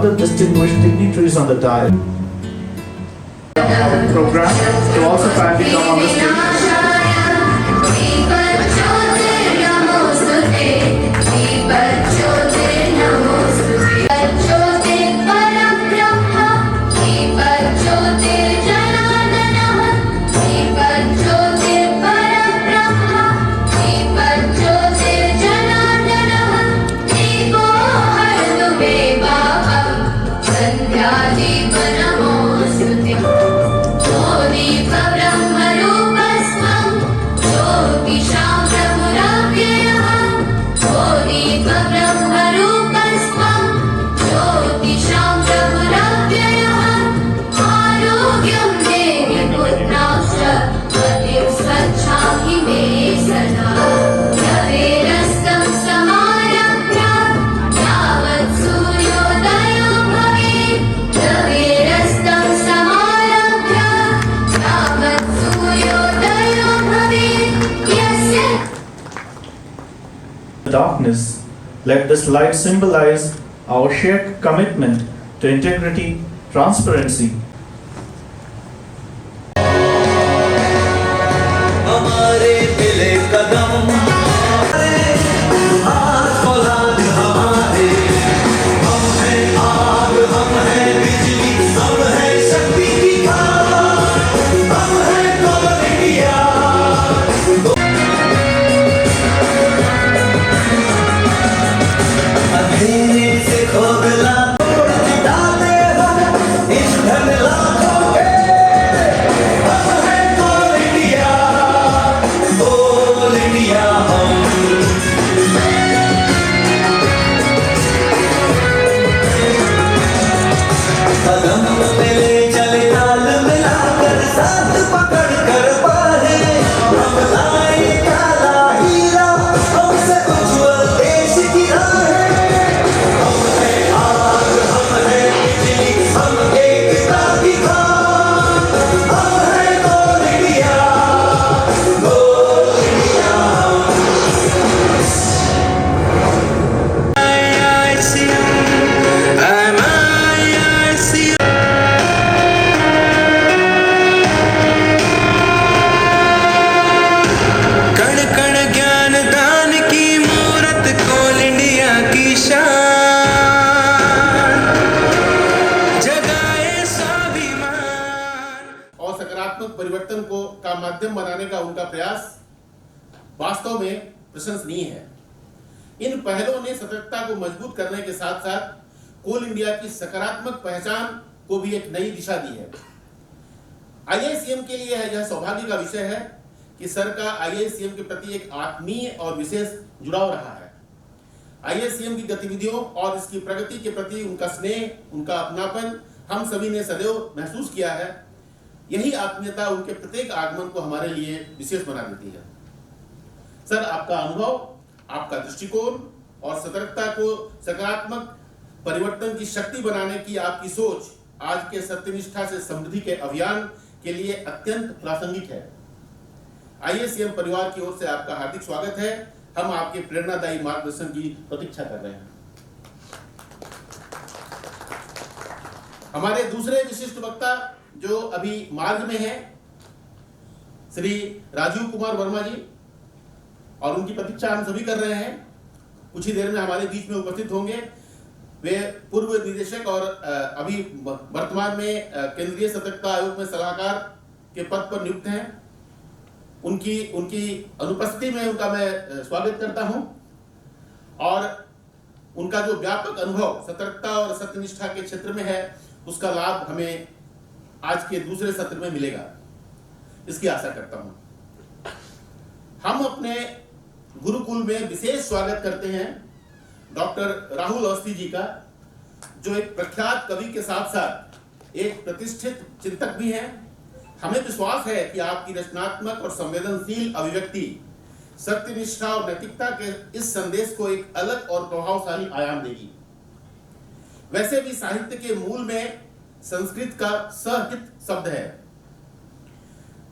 other distinguished dignitaries on the diet. Our program to also kindly come on the stage. Darkness, let this light symbolize our shared commitment to integrity, transparency. परिवर्तन को का माध्यम बनाने का उनका प्रयास वास्तव में प्रशंसनीय है। इन पहलों ने सतर्कता को मजबूत करने के साथ साथ कोल इंडिया की सकारात्मक पहचान को भी एक नई दिशा दी है। आईआईसीएम के लिए यह सौभाग्य का विषय है कि सर का आईआईसीएम के प्रति एक आत्मीय और विशेष जुड़ाव रहा है। आईआईसीएम की गतिविधियों और इसकी प्रगति के प्रति उनका स्नेह, उनका अपनापन हम सभी ने सदैव महसूस किया है। यही आत्मीयता उनके प्रत्येक आगमन को हमारे लिए विशेष बना देती है। सर, आपका अनुभव, आपका दृष्टिकोण और सतर्कता को सकारात्मक परिवर्तन की शक्ति बनाने की आपकी सोच आज के सत्यनिष्ठा से समृद्धि के अभियान के लिए अत्यंत प्रासंगिक है। आईआईसीएम परिवार की ओर से आपका हार्दिक स्वागत है। हम आपके प्रेरणादायी मार्गदर्शन की प्रतीक्षा कर रहे हैं। हमारे दूसरे विशिष्ट वक्ता जो अभी मार्ग में है, श्री राजीव कुमार वर्मा जी, और उनकी प्रतीक्षा हम सभी कर रहे हैं। कुछ ही देर में हमारे बीच में उपस्थित होंगे। वे पूर्व निदेशक और अभी वर्तमान में केंद्रीय सतर्कता आयोग में सलाहकार के पद पर नियुक्त हैं। उनकी अनुपस्थिति में उनका मैं स्वागत करता हूं और उनका जो व्यापक अनुभव सतर्कता और सत्यनिष्ठा के क्षेत्र में है, उसका लाभ हमें आज के दूसरे सत्र में मिलेगा, इसकी आशा करता हूं। हम अपने गुरुकुल में विशेष स्वागत करते हैं डॉक्टर राहुल अवस्थी जी का, जो एक प्रख्यात कवि के साथ साथ एक प्रतिष्ठित चिंतक भी हैं। हमें विश्वास है कि आपकी रचनात्मक और संवेदनशील अभिव्यक्ति सत्यनिष्ठा और नैतिकता के इस संदेश को एक अलग और प्रभावशाली आयाम देगी। वैसे भी साहित्य के मूल में संस्कृत का सहहित शब्द है,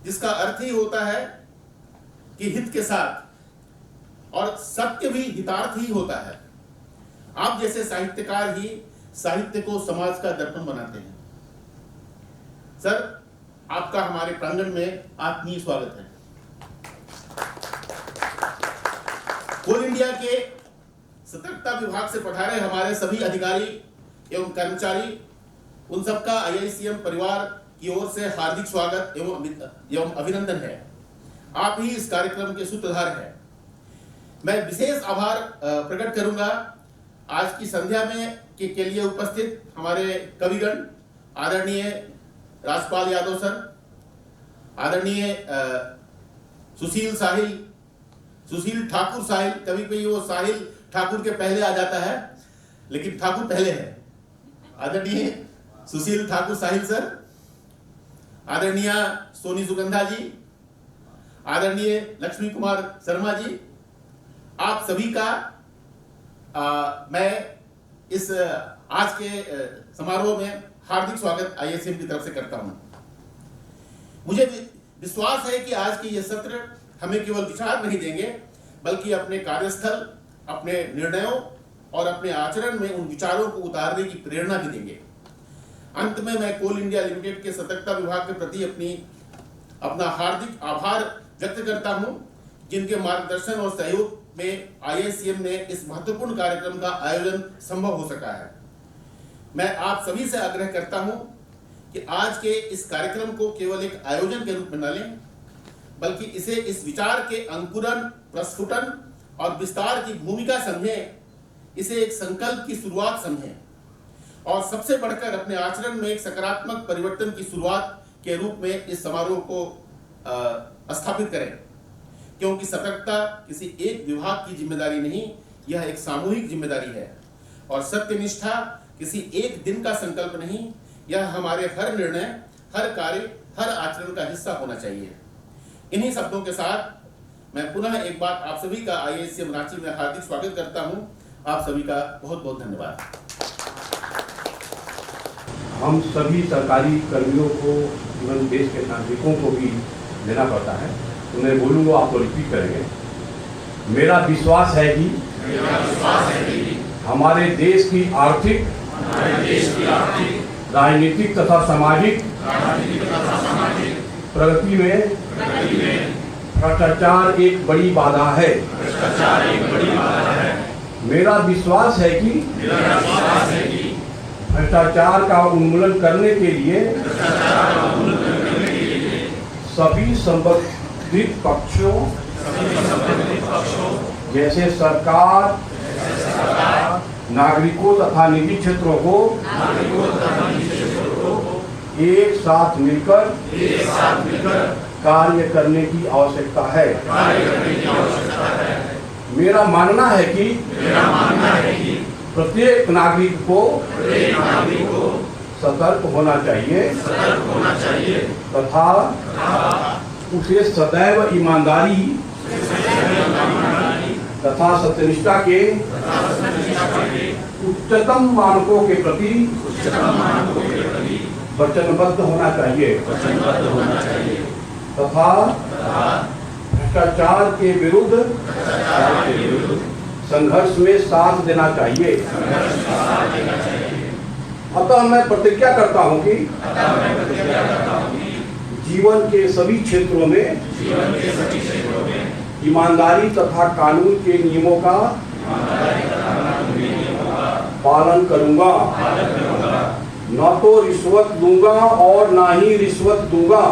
जिसका अर्थ ही होता है कि हित के साथ, और सत्य भी हितार्थ ही होता है। आप जैसे साहित्यकार ही साहित्य को समाज का दर्पण बनाते हैं। सर, आपका हमारे प्रांगण में आत्मीय स्वागत है। कोल इंडिया के सतर्कता विभाग से पधारे हमारे सभी अधिकारी एवं कर्मचारी, उन सबका IICM परिवार की ओर से हार्दिक स्वागत एवं अभिनंदन है। आप ही इस कार्यक्रम के सूत्रधार हैं। मैं विशेष आभार प्रकट करूंगा आज की संध्या में के लिए उपस्थित हमारे कविगण, आदरणीय राजपाल यादव सर, आदरणीय सुशील ठाकुर साहिल, कभी कभी वो साहिल ठाकुर के पहले आ जाता है, लेकिन ठाकुर पहले है। आदरणीय सुशील ठाकुर साहिल सर, आदरणीय सोनी सुगंधा जी, आदरणीय लक्ष्मी कुमार शर्मा जी, आप सभी का मैं इस आज के समारोह में हार्दिक स्वागत IICM की तरफ से करता हूं। मुझे विश्वास है कि आज के ये सत्र हमें केवल विचार नहीं देंगे, बल्कि अपने कार्यस्थल, अपने निर्णयों और अपने आचरण में उन विचारों को उतारने की प्रेरणा भी देंगे। अंत में मैं कोल इंडिया लिमिटेड के सतर्कता विभाग के प्रति अपना हार्दिक आभार व्यक्त करता हूं, जिनके मार्गदर्शन और सहयोग में IICM ने इस महत्वपूर्ण कार्यक्रम का आयोजन संभव हो सका है। मैं आप सभी से आग्रह करता हूं कि आज के इस कार्यक्रम को केवल एक आयोजन के रूप में न लें, बल्कि इसे इस विचार के अंकुरन, प्रस्फुटन और विस्तार की भूमिका समझें, इसे एक संकल्प की शुरुआत समझें और सबसे बढ़कर अपने आचरण में एक सकारात्मक परिवर्तन की शुरुआत के रूप में इस समारोह को स्थापित करें। क्योंकि सतर्कता किसी एक विभाग की जिम्मेदारी नहीं, यह एक सामूहिक जिम्मेदारी है। और सत्यनिष्ठा किसी एक दिन का संकल्प नहीं, यह हमारे हर निर्णय, हर कार्य, हर आचरण का हिस्सा होना चाहिए। इन्हीं शब्दों के साथ मैं पुनः एक बार आप सभी का IICM रांची में हार्दिक स्वागत करता हूं। आप सभी का बहुत बहुत धन्यवाद। हम सभी सरकारी कर्मियों को एवं देश के नागरिकों को भी देना पड़ता है, तो मैं बोलूँगा, आप तो रिपीट करेंगे। मेरा विश्वास है कि हमारे देश की आर्थिक, राजनीतिक तथा सामाजिक प्रगति में भ्रष्टाचार एक बड़ी बाधा है। मेरा विश्वास है कि भ्रष्टाचार का उन्मूलन करने के लिए सभी संबंधित पक्षों जैसे सरकार, नागरिकों तथा निजी क्षेत्रों को एक साथ मिलकर कार्य करने की आवश्यकता है। मेरा मानना है कि प्रत्येक नागरिक को सतर्क होना चाहिए तथा उसे सदैव ईमानदारी तथा सत्यनिष्ठा के उच्चतम मानकों के प्रति वचनबद्ध होना चाहिए तथा भ्रष्टाचार के विरुद्ध संघर्ष में साथ देना चाहिए। अतः मैं प्रतिज्ञा करता हूं कि जीवन के सभी क्षेत्रों में ईमानदारी तथा कानून के नियमों का पालन करूंगा, न तो रिश्वत लूंगा और ना ही रिश्वत दूंगा।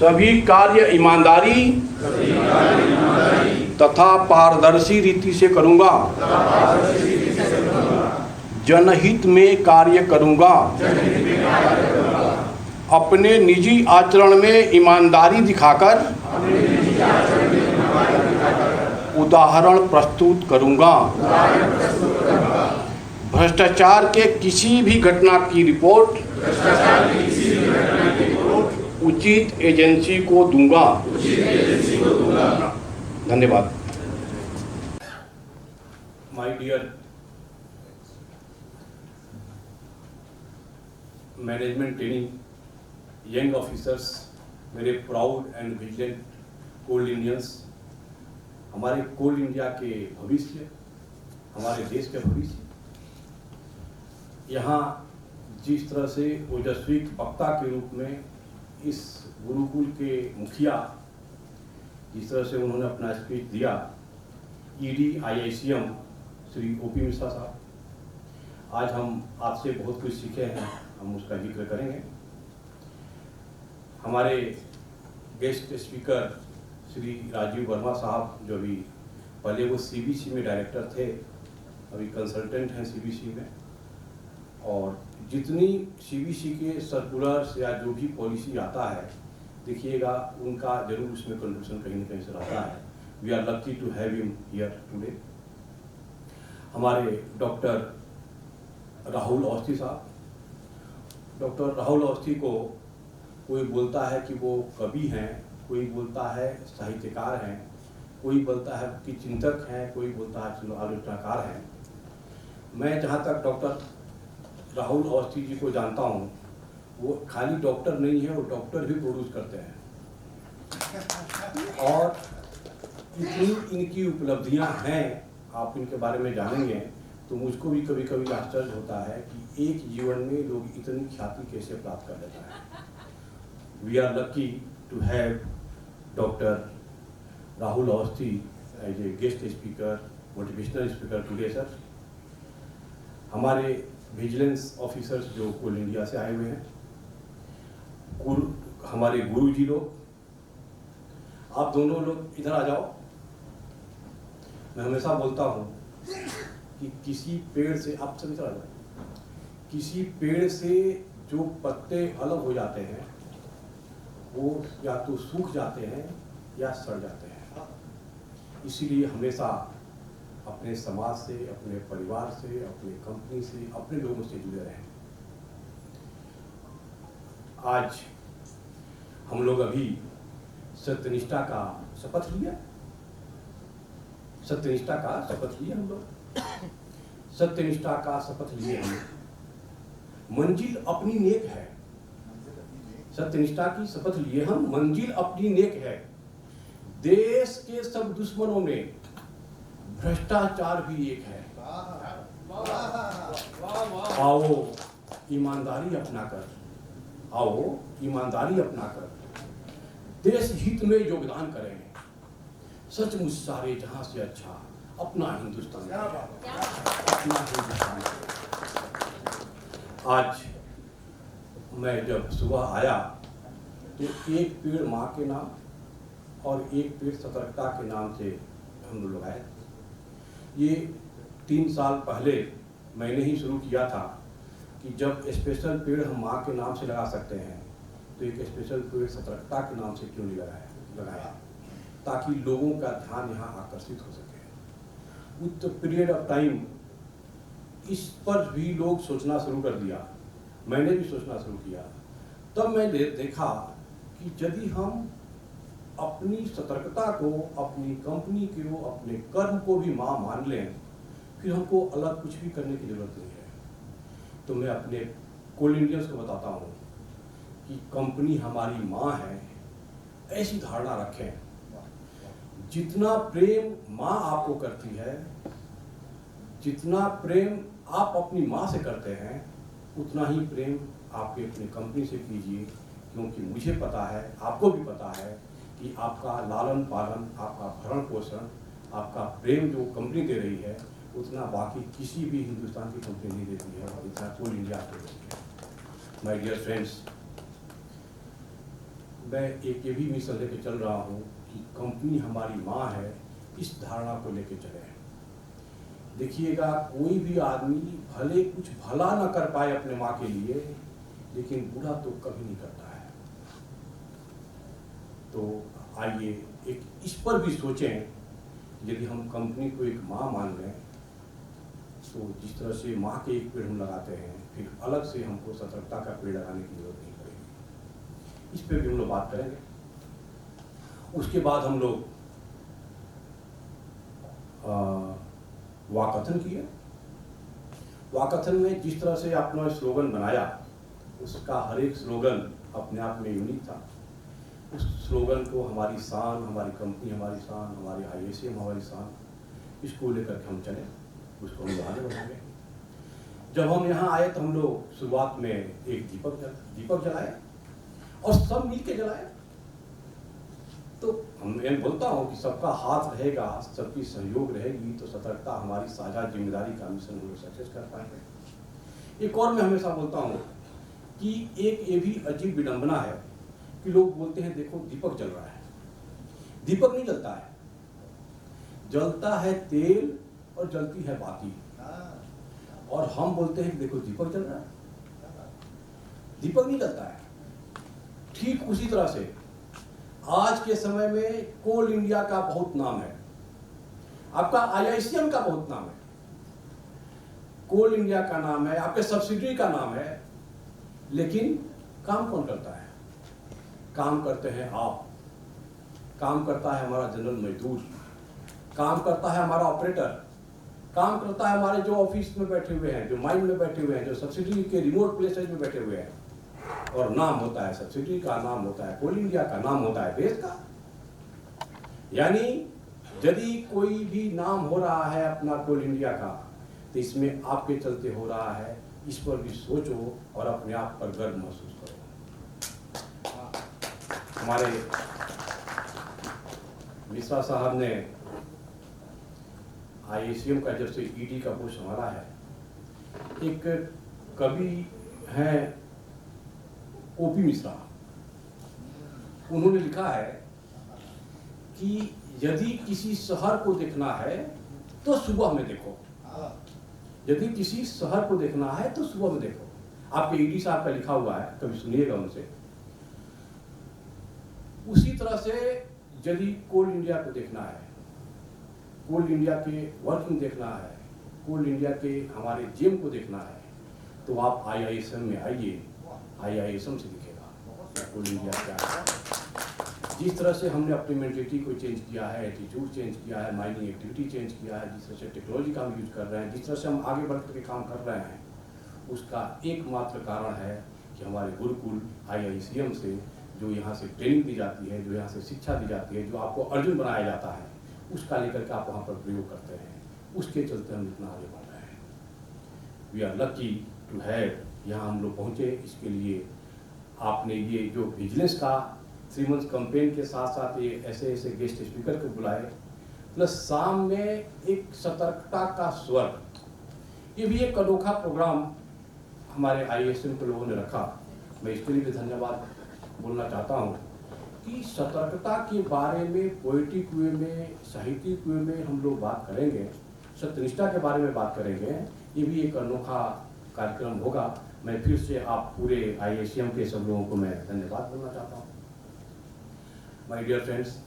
सभी कार्य ईमानदारी तथा पारदर्शी रीति से करूंगा, जनहित में कार्य करूंगा, अपने निजी आचरण में ईमानदारी दिखाकर उदाहरण प्रस्तुत करूंगा। भ्रष्टाचार के किसी भी घटना की रिपोर्ट उचित एजेंसी को दूंगा। धन्यवाद। My dear management training young officers, मेरे proud and vigilant coal Indians, हमारे कोल इंडिया के भविष्य, हमारे देश के भविष्य, यहाँ जिस तरह से ओजस्वी वक्ता के रूप में इस गुरुकुल के मुखिया जिस तरह से उन्होंने अपना स्पीच दिया, ED IICM Shri OP Mishra साहब, आज हम आपसे बहुत कुछ सीखे हैं, हम उसका जिक्र करेंगे। हमारे गेस्ट स्पीकर श्री राजीव वर्मा साहब, जो भी पहले वो CBC में डायरेक्टर थे, अभी कंसल्टेंट हैं CBC में, और जितनी CBC के सर्कुलर्स या जो भी पॉलिसी आता है, देखिएगा उनका जरूर उसमें कंट्रीब्यूशन कहीं ना कहीं से रहता है। We are lucky to have him here today. हमारे डॉक्टर राहुल अवस्थी साहब, डॉक्टर राहुल अवस्थी को कोई बोलता है कि वो कवि हैं, कोई बोलता है साहित्यकार हैं, कोई बोलता है कि चिंतक हैं, कोई बोलता है आलोचनाकार हैं। मैं जहाँ तक डॉक्टर राहुल अवस्थी जी को जानता हूँ, वो खाली डॉक्टर नहीं है, वो डॉक्टर भी प्रोड्यूस करते हैं। और इतनी इनकी उपलब्धियाँ हैं, आप इनके बारे में जानेंगे तो मुझको भी कभी कभी आश्चर्य होता है कि एक जीवन में लोग इतनी ख्याति कैसे प्राप्त कर लेता है। We are lucky to have doctor Rahul Awasthi as a guest speaker, motivational speaker today sir. हमारे विजिलेंस ऑफिसर्स जो कोल इंडिया से आए हुए हैं, हमारे गुरु जी लोग, आप दोनों लोग इधर आ जाओ। मैं हमेशा बोलता हूँ कि किसी पेड़ से, आप सब इधर आ जाओ, किसी पेड़ से जो पत्ते अलग हो जाते हैं वो या तो सूख जाते हैं या सड़ जाते हैं। इसीलिए हमेशा अपने समाज से, अपने परिवार से, अपने कंपनी से, अपने लोगों से जुड़े रहें। आज हम लोग अभी सत्यनिष्ठा का शपथ लिया, सत्यनिष्ठा का शपथ लिए हम लोग, सत्यनिष्ठा का शपथ लिए हम। मंजिल अपनी नेक है, सत्यनिष्ठा की शपथ लिए हम, मंजिल अपनी नेक है। देश के सब दुश्मनों में भ्रष्टाचार भी एक है। आओ ईमानदारी अपनाकर, आओ ईमानदारी अपनाकर देश हित में योगदान करें। सचमुच सारे जहां से अच्छा अपना हिंदुस्तान, अपना हिंदुस्तान। आज मैं जब सुबह आया तो एक पेड़ माँ के नाम और एक पेड़ सतर्कता के नाम से हम लोग लगाए। ये 3 साल पहले मैंने ही शुरू किया था कि जब स्पेशल पेड़ हम माँ के नाम से लगा सकते हैं तो एक स्पेशल पेड़ सतर्कता के नाम से क्यों नहीं लगाया, ताकि लोगों का ध्यान यहाँ आकर्षित हो सके। With the period of time इस पर भी लोग सोचना शुरू कर दिया, मैंने भी सोचना शुरू किया। तब मैंने देखा कि यदि हम अपनी सतर्कता को, अपनी कंपनी को, अपने कर्म को भी माँ मान लें, फिर हमको अलग कुछ भी करने की जरूरत नहीं है। तो मैं अपने कोल इंडियंस को बताता हूँ कि कंपनी हमारी माँ है, ऐसी धारणा रखें। जितना प्रेम माँ आपको करती है, जितना प्रेम आप अपनी माँ से करते हैं, उतना ही प्रेम आपके अपनी कंपनी से कीजिए। क्योंकि मुझे पता है, आपको भी पता है कि आपका लालन पालन, आपका भरण पोषण, आपका प्रेम जो कंपनी दे रही है, उतना बाकी किसी भी हिंदुस्तान की कंपनी नहीं देती है, जितना कोल इंडिया को देती है। माय डियर फ्रेंड्स, मैं एक ये भी मिशन लेके चल रहा हूँ कि कंपनी हमारी माँ है, इस धारणा को लेके चले। देखिएगा, कोई भी आदमी भले कुछ भला न कर पाए अपने माँ के लिए, लेकिन बुरा तो कभी नहीं करता है। तो आइए एक इस पर भी सोचें, यदि हम कंपनी को एक माँ मान लें तो जिस तरह से माँ के एक पेड़ हम लगाते हैं, फिर अलग से हमको सतर्कता का पेड़ लगाने की जरूरत नहीं पड़ेगी। इस पर भी हम लोग बात करेंगे। उसके बाद हम लोग वाकथन किए। वाकथन में जिस तरह से आपने स्लोगन बनाया, उसका हर एक स्लोगन अपने आप में यूनिक था। उस स्लोगन को हमारी शान, हमारी कंपनी हमारी शान, हमारी IICM हमारी शान, इसको लेकर के हम चले। उसको हम आगे बढ़ाएंगे। जब हम यहाँ आए तो हम लोग शुरुआत में एक दीपक जलाए और सब मिल के जलाए। तो मैं बोलता हूँ कि सबका हाथ रहेगा, सबकी सहयोग रहेगी तो सतर्कता हमारी साझा जिम्मेदारी का मिशन हम लोग सक्सेस कर पाएंगे। एक और मैं हमेशा बोलता हूँ कि एक ये भी अजीब विडंबना है कि लोग बोलते हैं देखो दीपक जल रहा है। दीपक नहीं जलता है, जलता है तेल और जलती है बाती। और हम बोलते हैं कि देखो दीपक जल रहा है, दीपक नहीं जलता है। ठीक उसी तरह से आज के समय में कोल इंडिया का बहुत नाम है, आपका IICM का बहुत नाम है, कोल इंडिया का नाम है, आपके सब्सिडरी का नाम है, लेकिन काम कौन करता है? काम करते हैं आप, काम करता है हमारा जनरल मजदूर, काम करता है हमारा ऑपरेटर, काम करता है हमारे जो ऑफिस में बैठे हुए हैं, जो माइन में बैठे हुए हैं, जो सब्सिडरी के रिमोट प्लेसेज में बैठे हुए हैं। और नाम होता है सब्सिडरी का, नाम होता है कोल इंडिया का, नाम होता है देश का। यानी यदि कोई भी नाम हो रहा है अपना कोल इंडिया का तो इसमें आपके चलते हो रहा है। इस पर भी सोचो और अपने आप पर गर्व महसूस करो। हमारे मिश्रा साहब ने IICM का जब से ED का पोस्ट संभाला है, एक कवि हैं OP मिश्रा, उन्होंने लिखा है कि यदि किसी शहर को देखना है तो सुबह में देखो, यदि किसी शहर को देखना है तो सुबह में देखो। आपके ED साहब का लिखा हुआ है, कभी सुनिएगा उनसे। उसी तरह से यदि कोल इंडिया को देखना है, कोल इंडिया के वर्किंग देखना है, कोल इंडिया के हमारे जेम को देखना है, तो आप IISM में आइए, IISM से दिखेगा कोल इंडिया क्या है। जिस तरह से हमने अपनी मेंटेलिटी को चेंज किया है, एटीट्यूड चेंज किया है, माइनिंग एक्टिविटी चेंज किया है, जिस तरह से टेक्नोलॉजी का हम यूज कर रहे हैं, जिस तरह से हम आगे बढ़ करके काम कर रहे हैं, उसका एकमात्र कारण है कि हमारे गुरुकुल IICM से जो यहाँ से ट्रेनिंग दी जाती है, जो यहाँ से शिक्षा दी जाती है, जो आपको अर्जुन बनाया जाता है, उसका लेकर के आप वहाँ पर प्रयोग करते हैं। उसके चलते हम इतना आगे बढ़ रहे हैं। We are lucky to have यहाँ हम लोग पहुँचे। इसके लिए आपने ये जो विजिलेंस का 3 मंथ कैंपेन के साथ साथ ये ऐसे ऐसे गेस्ट स्पीकर को बुलाए, प्लस शाम में एक सतर्कता का स्वर, ये भी एक अनोखा प्रोग्राम हमारे IISM के लोगों ने रखा। मैं इसके लिए भी धन्यवाद बोलना चाहता हूँ कि सतर्कता के बारे में पोएटिक वे में, साहित्यिक वे में हम लोग बात करेंगे, सत्यनिष्ठा के बारे में बात करेंगे। ये भी एक अनोखा कार्यक्रम होगा। मैं फिर से आप पूरे IICM के सब लोगों को मैं धन्यवाद बोलना चाहता हूँ। माय डियर फ्रेंड्स,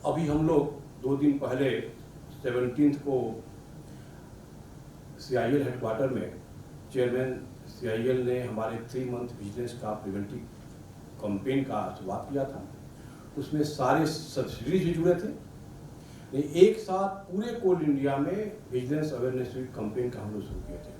अभी हम लोग 2 दिन पहले 17 को CIL हेडक्वार्टर में चेयरमैन CIL ने हमारे 3 मंथ विजिलेंस का प्रिवेंटिव कैंपेन का शुरुआत किया था। उसमें सारे सब्सिडीज भी जुड़े थे। एक साथ पूरे कोल इंडिया में विजिलेंस अवेयरनेस वीक कैंपेन का हम लोग शुरू किए थे।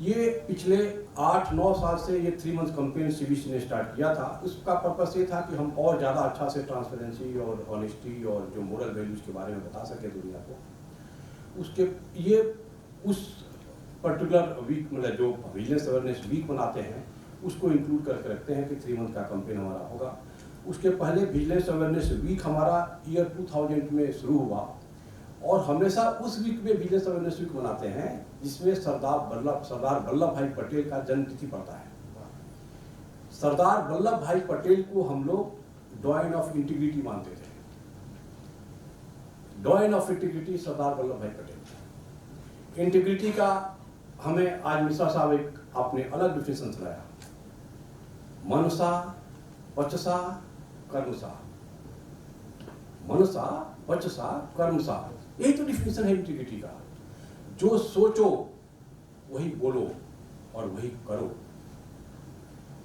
ये पिछले 8-9 साल से ये 3 मंथ कैंपेन CBC ने स्टार्ट किया था। उसका पर्पस ये था कि हम और ज़्यादा अच्छा से ट्रांसपेरेंसी और ऑनेस्टी और जो मोरल वैल्यूज़ के बारे में बता सके दुनिया को। उसके ये उस पर्टिकुलर वीक मतलब जो विजिलेंस अवेयरनेस वीक बनाते हैं उसको इंक्लूड करके रखते हैं कि 3 मंथ का कैंपेन हमारा होगा। उसके पहले विजिलेंस अवेयरनेस वीक हमारा ईयर 2000 में शुरू हुआ और हमेशा उस वीक में विजिलेंस अवेयरनेस वीक मनाते हैं जिसमें सरदार वल्लभ भाई पटेल का जन्म तिथि पड़ता है। सरदार वल्लभ भाई पटेल को हम लोग डॉयन ऑफ इंटीग्रिटी मानते थे। डॉयन ऑफ इंटीग्रिटी सरदार वल्लभ भाई पटेल। इंटीग्रिटी का हमें आज मिश्रा साहब एक आपने अलग डिफिनेशन सुनाया, मनसा वचसा कर्मसा, मनसा वचसा कर्मसा, यही तो डिफिनेशन है इंटीग्रिटी का। जो सोचो वही बोलो और वही करो,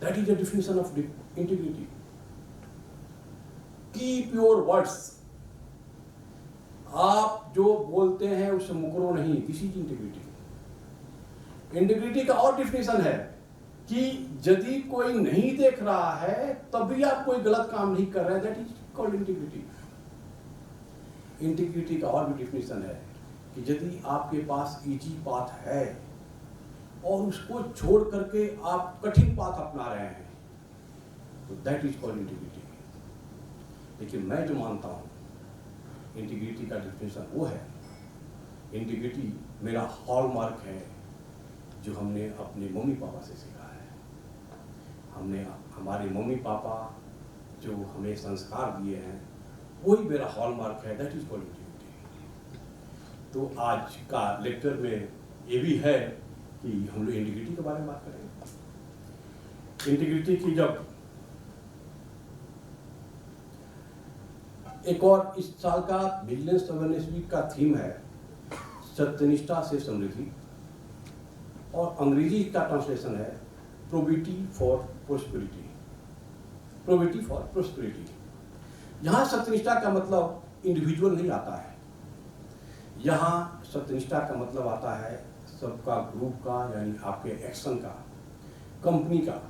that is the definition of integrity. Keep your words, आप जो बोलते हैं उससे मुकरो नहीं, दिस इज इंटीग्रिटी। इंटीग्रिटी का और डिफिनेशन है कि यदि कोई नहीं देख रहा है तब भी आप कोई गलत काम नहीं कर रहे हैं, that is called integrity. Integrity का और भी डिफिनेशन है कि यदि आपके पास इजी पाथ है और उसको छोड़ करके आप कठिन पाथ अपना रहे हैं, तो दैट इज कॉल्ड इंटीग्रिटी। लेकिन मैं जो मानता हूँ, इंटीग्रिटी का डिफिनेशन वो है, इंटीग्रिटी मेरा हॉलमार्क है जो हमने अपने मम्मी पापा से सीखा है। हमने हमारे मम्मी पापा जो हमें संस्कार दिए हैं, वही मेरा हॉलमार्क है, दैट इज कॉल्ड इंटीग्रिटी। तो आज का लेक्चर में ये भी है कि हम लोग इंटीग्रिटी के बारे में बात करेंगे। इंटीग्रिटी की जब एक और इस साल का विजिलेंस अवेयरनेस वीक का थीम है सत्यनिष्ठा से समृद्धि, और अंग्रेजी का ट्रांसलेशन है probity for prosperity. Probity for prosperity. यहाँ सत्यनिष्ठा का मतलब इंडिविजुअल नहीं आता है, यहाँ सत्यनिष्ठा का मतलब आता है सबका, ग्रुप का, यानी आपके एक्शन का, कंपनी का।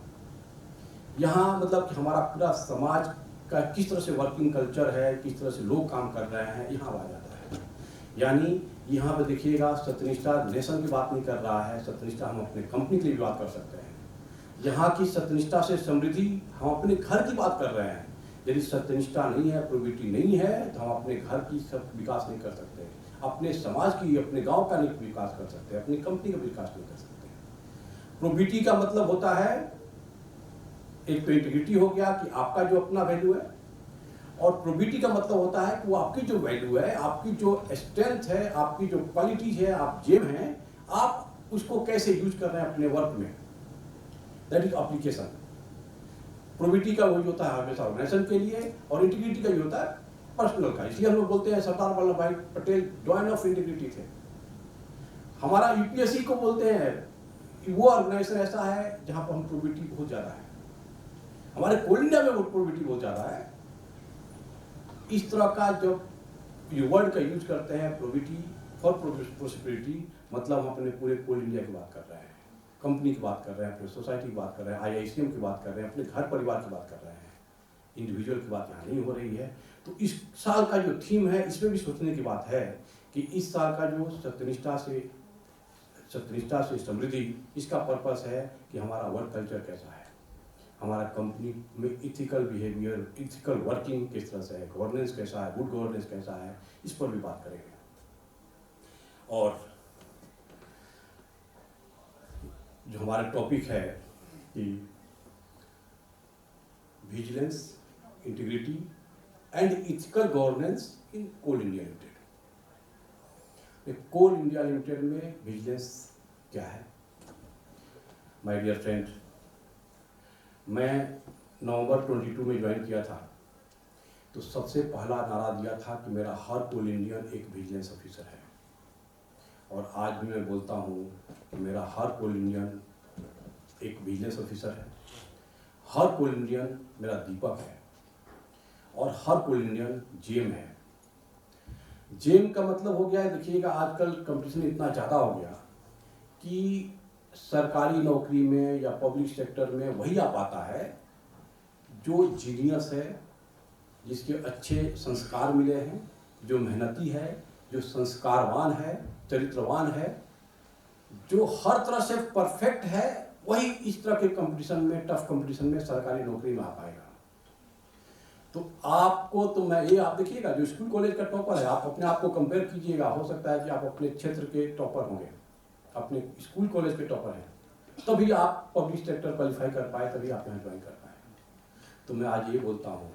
यहाँ मतलब कि हमारा पूरा समाज का किस तरह से वर्किंग कल्चर है, किस तरह से लोग काम कर रहे हैं, यहाँ आ जाता है। यानी यहाँ पे देखिएगा, सत्यनिष्ठा नेशन की बात नहीं कर रहा है, सत्यनिष्ठा हम अपने कंपनी के लिए भी बात कर सकते हैं। यहाँ की सत्यनिष्ठा से समृद्धि हम अपने घर की बात कर रहे हैं। यदि सत्यनिष्ठा नहीं है, प्रोबिटी नहीं है, तो हम अपने घर की सब विकास नहीं कर सकते, अपने समाज की, अपने गांव का नहीं विकास कर सकते, अपनी कंपनी का विकास नहीं कर सकते। प्रोबिटी का मतलब होता है, एक तो इंटीग्रिटी हो गया कि आपका जो अपना वैल्यू है, और प्रोबिटी का मतलब होता है कि वो आपकी जो वैल्यू है, आपकी जो स्ट्रेंथ है, आपकी जो क्वालिटीज है, आप जेम हैं, आप उसको कैसे यूज कर रहे हैं अपने वर्क में, दैट इज एप्लीकेशन। प्रोबिटी का वही होता है हमेशा ऑर्गेनाइजेशन के लिए, और इंटीग्रिटी का ये होता है पर्सनल का। इसलिए हम लोग बोलते हैं सरदार वल्लभ भाई पटेल जॉइन ऑफ इंटीग्रिटी थे। हमारा यूपीएससी को बोलते हैं वो ऑर्गेनाइजेशन ऐसा है जहां पर हम प्रोबिटी बहुत ज्यादा है। हमारे कोल इंडिया में वो प्रोबिटी बहुत ज्यादा है। इस तरह का जब ये वर्ड का यूज करते हैं, प्रोबिटी फॉर प्रोस्पेरिटी, मतलब हम अपने पूरे कोल इंडिया की बात कर रहे हैं, कंपनी की बात कर रहे हैं, अपनी सोसाइटी की बात कर रहे हैं, आईआईसीएम की बात कर रहे हैं, अपने घर परिवार की बात कर रहे हैं। इंडिविजुअल की बात यहाँ नहीं हो रही है। तो इस साल का जो थीम है, इसमें भी सोचने की बात है कि इस साल का जो सत्यनिष्ठा से समृद्धि, इसका पर्पस है कि हमारा वर्क कल्चर कैसा है, हमारा कंपनी में इथिकल बिहेवियर, इथिकल वर्किंग किस तरह से है, गवर्नेंस कैसा है, गुड गवर्नेंस कैसा है, इस पर भी बात करेंगे। और जो हमारा टॉपिक है कि vigilance, integrity and ethical governance in Coal India Limited. Coal India Limited में विजिलेंस क्या है? माय डियर फ्रेंड, मैं नवंबर 22 में ज्वाइन किया था, तो सबसे पहला नारा दिया था कि मेरा हर कोल इंडियन एक विजिलेंस ऑफिसर है। और आज भी मैं बोलता हूँ कि मेरा हर कोल इंडियन एक विजिलेंस ऑफिसर है, हर कोल इंडियन मेरा दीपक है, और हर कोल इंडियन जेम है। जेम का मतलब हो गया है, देखिएगा आजकल कंपटीशन इतना ज़्यादा हो गया कि सरकारी नौकरी में या पब्लिक सेक्टर में वही आ पाता है जो जीनियस है, जिसके अच्छे संस्कार मिले हैं, जो मेहनती है, जो संस्कारवान है, चरित्रवान है, जो हर तरह से परफेक्ट है, वही इस तरह के कंपटीशन में, टफ कंपटीशन में सरकारी नौकरी में आ पाएगा। तो आपको, तो मैं ये, आप देखिएगा जो स्कूल कॉलेज का टॉपर है, आप अपने आप को कंपेयर कीजिएगा, हो सकता है कि आप अपने क्षेत्र के टॉपर होंगे, अपने स्कूल कॉलेज के टॉपर हैं, तभी आप पब्लिक सेक्टर क्वालिफाई कर पाए, तभी आप यहाँ ज्वाइन कर पाए। तो मैं आज ये बोलता हूँ,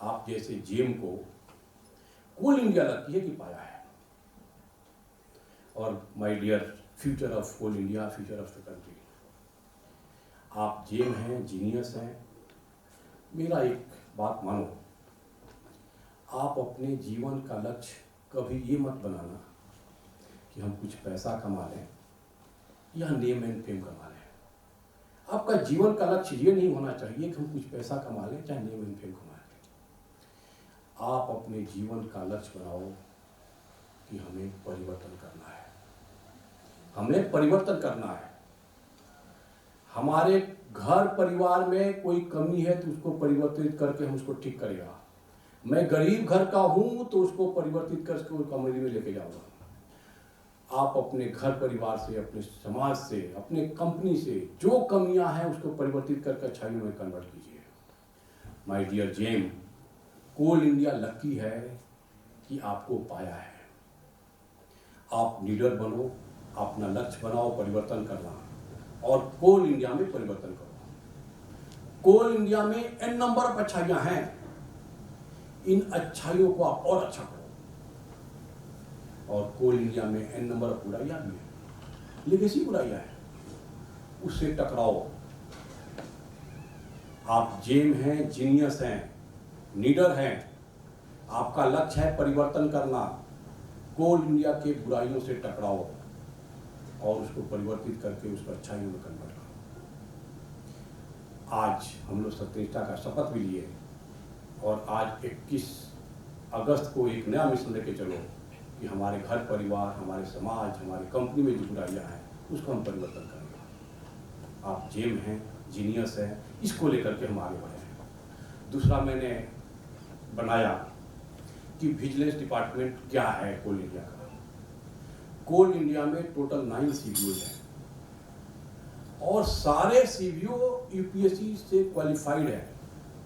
आप जैसे जेम को कोल इंडिया लगती है कि पाया है। और my dear future of coal India, future of the country, आप जेम हैं, जीनियस हैं। मेरा एक बात मानो, आप अपने जीवन का लक्ष्य कभी ये मत बनाना कि हम कुछ पैसा कमा लें या नेम एंड फेम कमा लें। आपका जीवन का लक्ष्य ये नहीं होना चाहिए कि हम कुछ पैसा कमा लें चाहे नेम एंड फेम कमा लें। आप अपने जीवन का लक्ष्य बनाओ कि हमें परिवर्तन करना है, हमें परिवर्तन करना है। हमारे घर परिवार में कोई कमी है तो उसको परिवर्तित करके हम उसको ठीक करेगा। मैं गरीब घर का हूँ तो उसको परिवर्तित करके कमरे में लेके जाऊँगा। आप अपने घर परिवार से, अपने समाज से, अपने कंपनी से जो कमियां हैं उसको परिवर्तित करके अच्छाइयों में कन्वर्ट कीजिए। My dear gem, coal India lucky है कि आपको पाया है। आप लीडर बनो, अपना लक्ष्य बनाओ परिवर्तन करना, और कोल इंडिया में परिवर्तन करो। कोल इंडिया में n नंबर ऑफ अच्छाइयां हैं, इन अच्छाइयों को आप और अच्छा करो। और कोल इंडिया में n नंबर ऑफ बुराइयां भी हैं, लेगेसी बुराइयां हैं, उससे टकराओ। आप जेम हैं, जीनियस हैं, लीडर हैं, आपका लक्ष्य है परिवर्तन करना। कोल इंडिया के बुराइयों से टकराओ और उसको परिवर्तित करके उसको अच्छाइयों में कन्वर्ट करो। आज हम लोग सत्यनिष्ठा का शपथ भी लिए, और आज 21 अगस्त को एक नया मिशन लेके चलो कि हमारे घर परिवार, हमारे समाज, हमारी कंपनी में जो बुराइयां हैं उसको हम परिवर्तन करेंगे। आप जेम हैं, जीनियस हैं, इसको लेकर के हम आगे बढ़े हैं। दूसरा मैंने बनाया कि विजिलेंस डिपार्टमेंट क्या है कोल इंडिया का। कोल इंडिया में टोटल 9 CBO हैं, और सारे CBO UPSC से क्वालिफाइड है,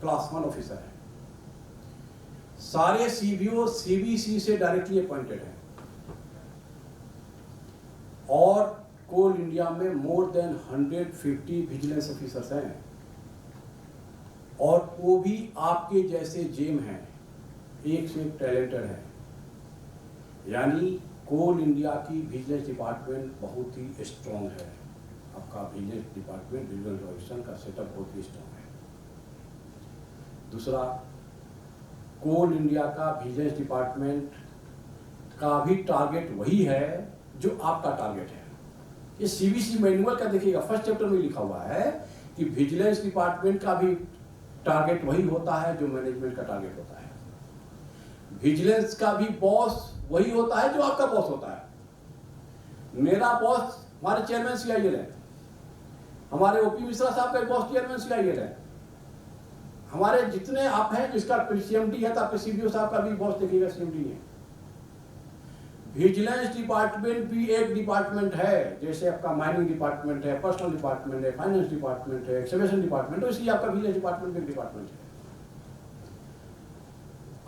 क्लास 1 ऑफिसर है। सारे CBO CBC से डायरेक्टली अपॉइंटेड हैं, और कोल इंडिया में मोर देन 150 विजिलेंस ऑफिसर्स हैं, और वो भी आपके जैसे जेम हैं, एक से एक टैलेंटेड है। यानी कोल इंडिया की विजिलेंस डिपार्टमेंट बहुत ही स्ट्रॉन्ग है। आपका विजिलेंस डिपार्टमेंट, विजिलेंस ऑफिसर का सेटअप बहुत ही स्ट्रॉन्ग है। दूसरा, कोल इंडिया का विजिलेंस डिपार्टमेंट का भी टारगेट वही है जो आपका टारगेट है। ये CBC मैनुअल का देखिएगा, फर्स्ट चैप्टर में लिखा हुआ है कि विजिलेंस डिपार्टमेंट का भी टारगेट वही होता है जो मैनेजमेंट का टारगेट होता है। विजिलेंस का भी बॉस वही होता है जो आपका बॉस होता है। मेरा बॉस हमारे चेयरमैन CIL है, हमारे OP मिश्रा साहब का बॉस चेयरमैन CIL है, हमारे जितने आप हैं, जिसका CMD है तो आपके CBO साहब का भी बॉस देखिएगा CMD है। विजिलेंस डिपार्टमेंट भी एक डिपार्टमेंट है, जैसे आपका माइनिंग डिपार्टमेंट है, पर्सनल डिपार्टमेंट है, फाइनेंस डिपार्टमेंट है, एक्सकेवेशन डिपार्टमेंट है, इसलिए आपका विजिलेंस डिपार्टमेंट भी एक डिपार्टमेंट है।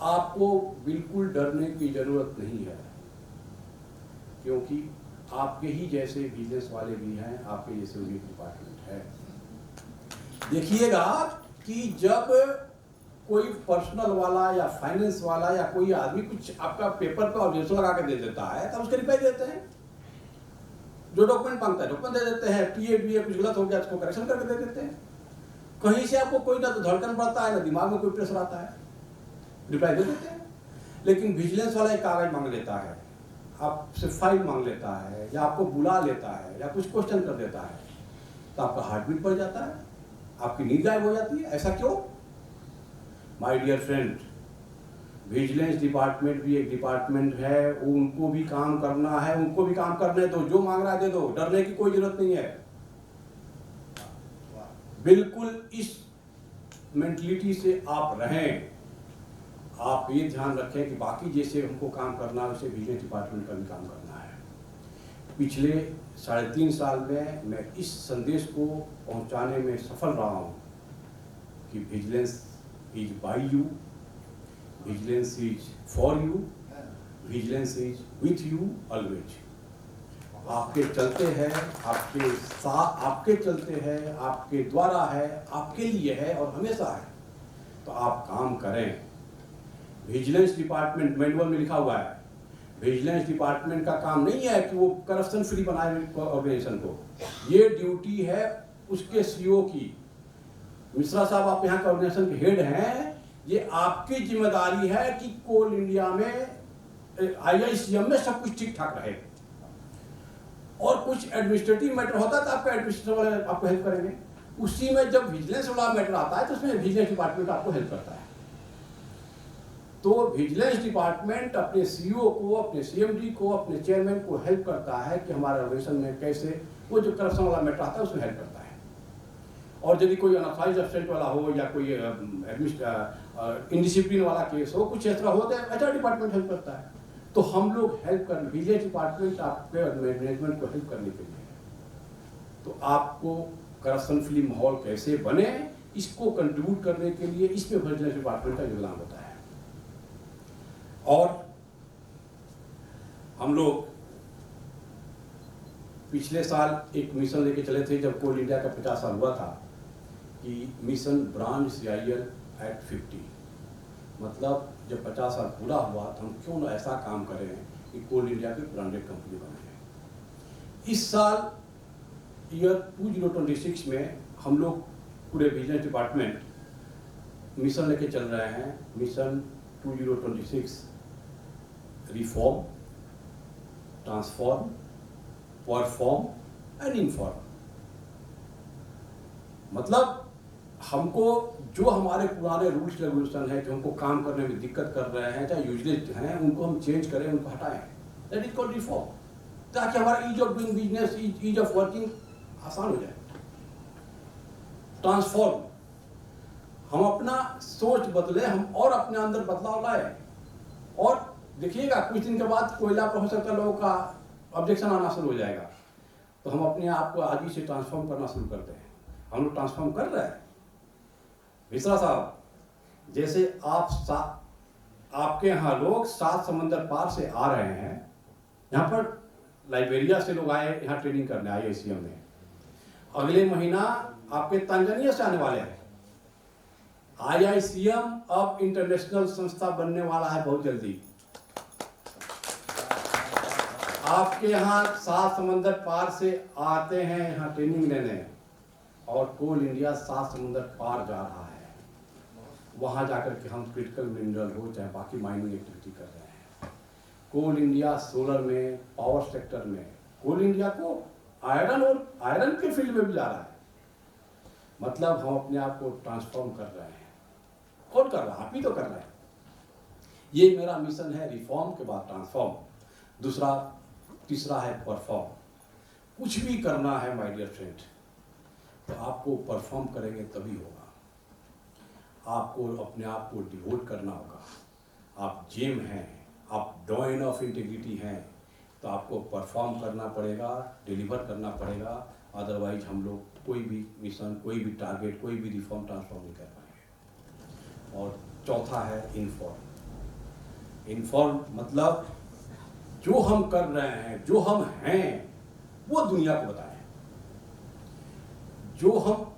आपको बिल्कुल डरने की जरूरत नहीं है, क्योंकि आपके ही जैसे बिजनेस वाले भी हैं, आपके जैसे भी डिपार्टमेंट है। देखिएगा कि जब कोई पर्सनल वाला या फाइनेंस वाला या कोई आदमी कुछ आपका पेपर पे ऑब्जेक्शन लगा के दे देता है, तब उसके रिप्लाई देते हैं। जो डॉक्यूमेंट मांगता है डॉक्यूमेंट दे देते हैं, TA कुछ गलत हो गया उसको करेक्शन करके दे देते हैं। कहीं से आपको कोई ना तो धड़कन पड़ता है, ना दिमाग में कोई प्रेशर आता है, रिप्लाई दे देते हैं। लेकिन विजिलेंस वाला एक कागज मांग लेता है, आपसे फाइल मांग लेता है, या आपको बुला लेता है, या कुछ क्वेश्चन कर देता है, तो आपका हार्ट बीट बढ़ जाता है, आपकी नींद गायब हो जाती है। ऐसा क्यों? My dear friend, vigilance department भी एक डिपार्टमेंट है, उनको भी काम करना है, उनको भी काम करने दो, जो मांग रहा है दे दो, डरने की कोई जरूरत नहीं है। बिल्कुल इस मेंटलिटी से आप रहें। आप ये ध्यान रखें कि बाकी जैसे हमको काम करना है वैसे विजिलेंस डिपार्टमेंट का भी काम करना है। पिछले 3.5 साल में मैं इस संदेश को पहुंचाने में सफल रहा हूं कि vigilance is by you, vigilance is for you, vigilance is with you always. आपके चलते हैं, आपके साथ, आपके चलते हैं, आपके द्वारा है, आपके लिए है और हमेशा है। तो आप काम करें। विजिलेंस डिपार्टमेंट मैनुअल में लिखा हुआ है, विजिलेंस डिपार्टमेंट का काम नहीं है कि वो करप्शन फ्री बनाए ऑर्गेनाइजेशन को। ये ड्यूटी है उसके CEO की। मिश्रा साहब, आप यहाँ के ऑर्गेनाइजेशन के हेड हैं, ये आपकी जिम्मेदारी है कि कोल इंडिया में IICM में सब कुछ ठीक ठाक रहे। और कुछ एडमिनिस्ट्रेटिव मैटर होता है तो आपका एडमिनिस्ट्रेटिव वाले आपको हेल्प करेंगे। उसी में जब विजिलेंस वाला मैटर आता है तो उसमें विजिलेंस डिपार्टमेंट आपको हेल्प करता है। तो विजिलेंस डिपार्टमेंट अपने CEO को, अपने CMD को, अपने चेयरमैन को हेल्प करता है कि हमारे ऑर्गेनाइजेशन में कैसे वो जो करप्शन वाला मैटर आता है उसमें हेल्प करता है। और यदि कोई अनऑथराइज्ड एब्सेंट वाला हो या कोई इनडिसिप्लिन वाला केस हो, कुछ ऐसा हो तो HR डिपार्टमेंट हेल्प करता है। तो हम लोग हेल्प कर, विजिलेंस डिपार्टमेंट आपके मैनेजमेंट को हेल्प करने के लिए है। तो आपको करप्शन फ्री माहौल कैसे बने, इसको कंट्रीब्यूट करने के लिए इसमें विजिलेंस डिपार्टमेंट का योगदान होता है। और हम लोग पिछले साल एक मिशन लेके चले थे, जब कोल इंडिया का 50 साल हुआ था, कि मिशन ब्रांड CIL एट 50। मतलब जब 50 साल पूरा हुआ तो हम क्यों ना ऐसा काम करें कि कोल इंडिया की ब्रांडेड कंपनी बने। इस साल ईयर 2026 में हम लोग पूरे विजिलेंस डिपार्टमेंट मिशन लेके चल रहे हैं, mission 2026 reform, transform, perform and inform. मतलब हमको जो हमारे पुराने रूल्स रेगुलेशन है, जो हमको काम करने में दिक्कत कर रहे हैं, चाहे यूजलेस हैं, उनको हम चेंज करें, उनको हटाएं। दैट इज कॉल्ड रिफॉर्म, ताकि हमारा ease of doing business, ease of working आसान हो जाए। ट्रांसफॉर्म, हम अपना सोच बदले, हम और अपने अंदर बदलाव लाए। और देखिएगा कुछ दिन के बाद कोयला पर हो सकता है लोगों का ऑब्जेक्शन आना शुरू हो जाएगा, तो हम अपने आप को आज ही से ट्रांसफॉर्म करना शुरू करते हैं। हम लोग ट्रांसफॉर्म कर रहे हैं। मिश्रा साहब, जैसे आपके यहाँ लोग 7 समंदर पार से आ रहे हैं, यहाँ पर लाइबेरिया से लोग आए, यहाँ ट्रेनिंग करने आए ICM में। अगले महीना आपके तंजानिया से आने वाले हैं। IICM अब इंटरनेशनल संस्था बनने वाला है बहुत जल्दी। आपके यहाँ 7 समंदर पार से आते हैं यहाँ ट्रेनिंग लेने, और कोल इंडिया 7 समंदर पार जा रहा है। वहाँ जाकर के हम क्रिटिकल मिनरल हो चाहे बाकी माइनिंग एक्टिविटी कर रहे हैं। कोल इंडिया सोलर में, पावर सेक्टर में, कोल इंडिया को आयरन और आयरन के फील्ड में भी जा रहा है। मतलब हम अपने आप को ट्रांसफॉर्म कर रहे हैं। कौन कर रहा है? आप ही तो कर रहे हैं। ये मेरा मिशन है, रिफॉर्म के बाद ट्रांसफॉर्म। तीसरा है परफॉर्म। कुछ भी करना है माय डियर फ्रेंड, तो आपको परफॉर्म करेंगे तभी होगा। आपको अपने आप को डिवोट करना होगा। आप जेम हैं, आप डॉइन ऑफ इंटीग्रिटी हैं, तो आपको परफॉर्म करना पड़ेगा, डिलीवर करना पड़ेगा। अदरवाइज हम लोग कोई भी मिशन, कोई भी टारगेट, कोई भी रिफॉर्म ट्रांसफॉर्म नहीं कर पाएंगे। और चौथा है इन्फॉर्म। इन्फॉर्म मतलब जो हम कर रहे हैं, जो हम हैं, वो दुनिया को बताएं। जो हम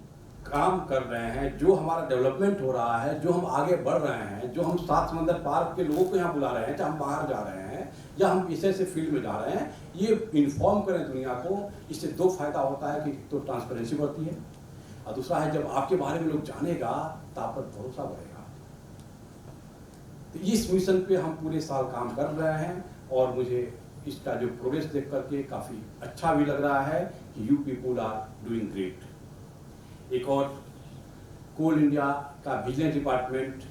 काम कर रहे हैं, जो हमारा डेवलपमेंट हो रहा है, जो हम आगे बढ़ रहे हैं, जो हम 7 समंदर पार के लोगों को यहाँ बुला रहे हैं, चाहे हम बाहर जा रहे हैं या हम ऐसे फील्ड में जा रहे हैं, ये इन्फॉर्म करें दुनिया को। इससे 2 फायदा होता है कि तो ट्रांसपेरेंसी बढ़ती है, और दूसरा है जब आपके बारे में लोग जानेगा तो आप पर भरोसा बढ़ेगा। तो इस मिशन पे हम पूरे साल काम कर रहे हैं, और मुझे इसका जो प्रोग्रेस देख करके काफ़ी अच्छा भी लग रहा है कि you people are doing great. एक और कोल इंडिया का विजिलेंस डिपार्टमेंट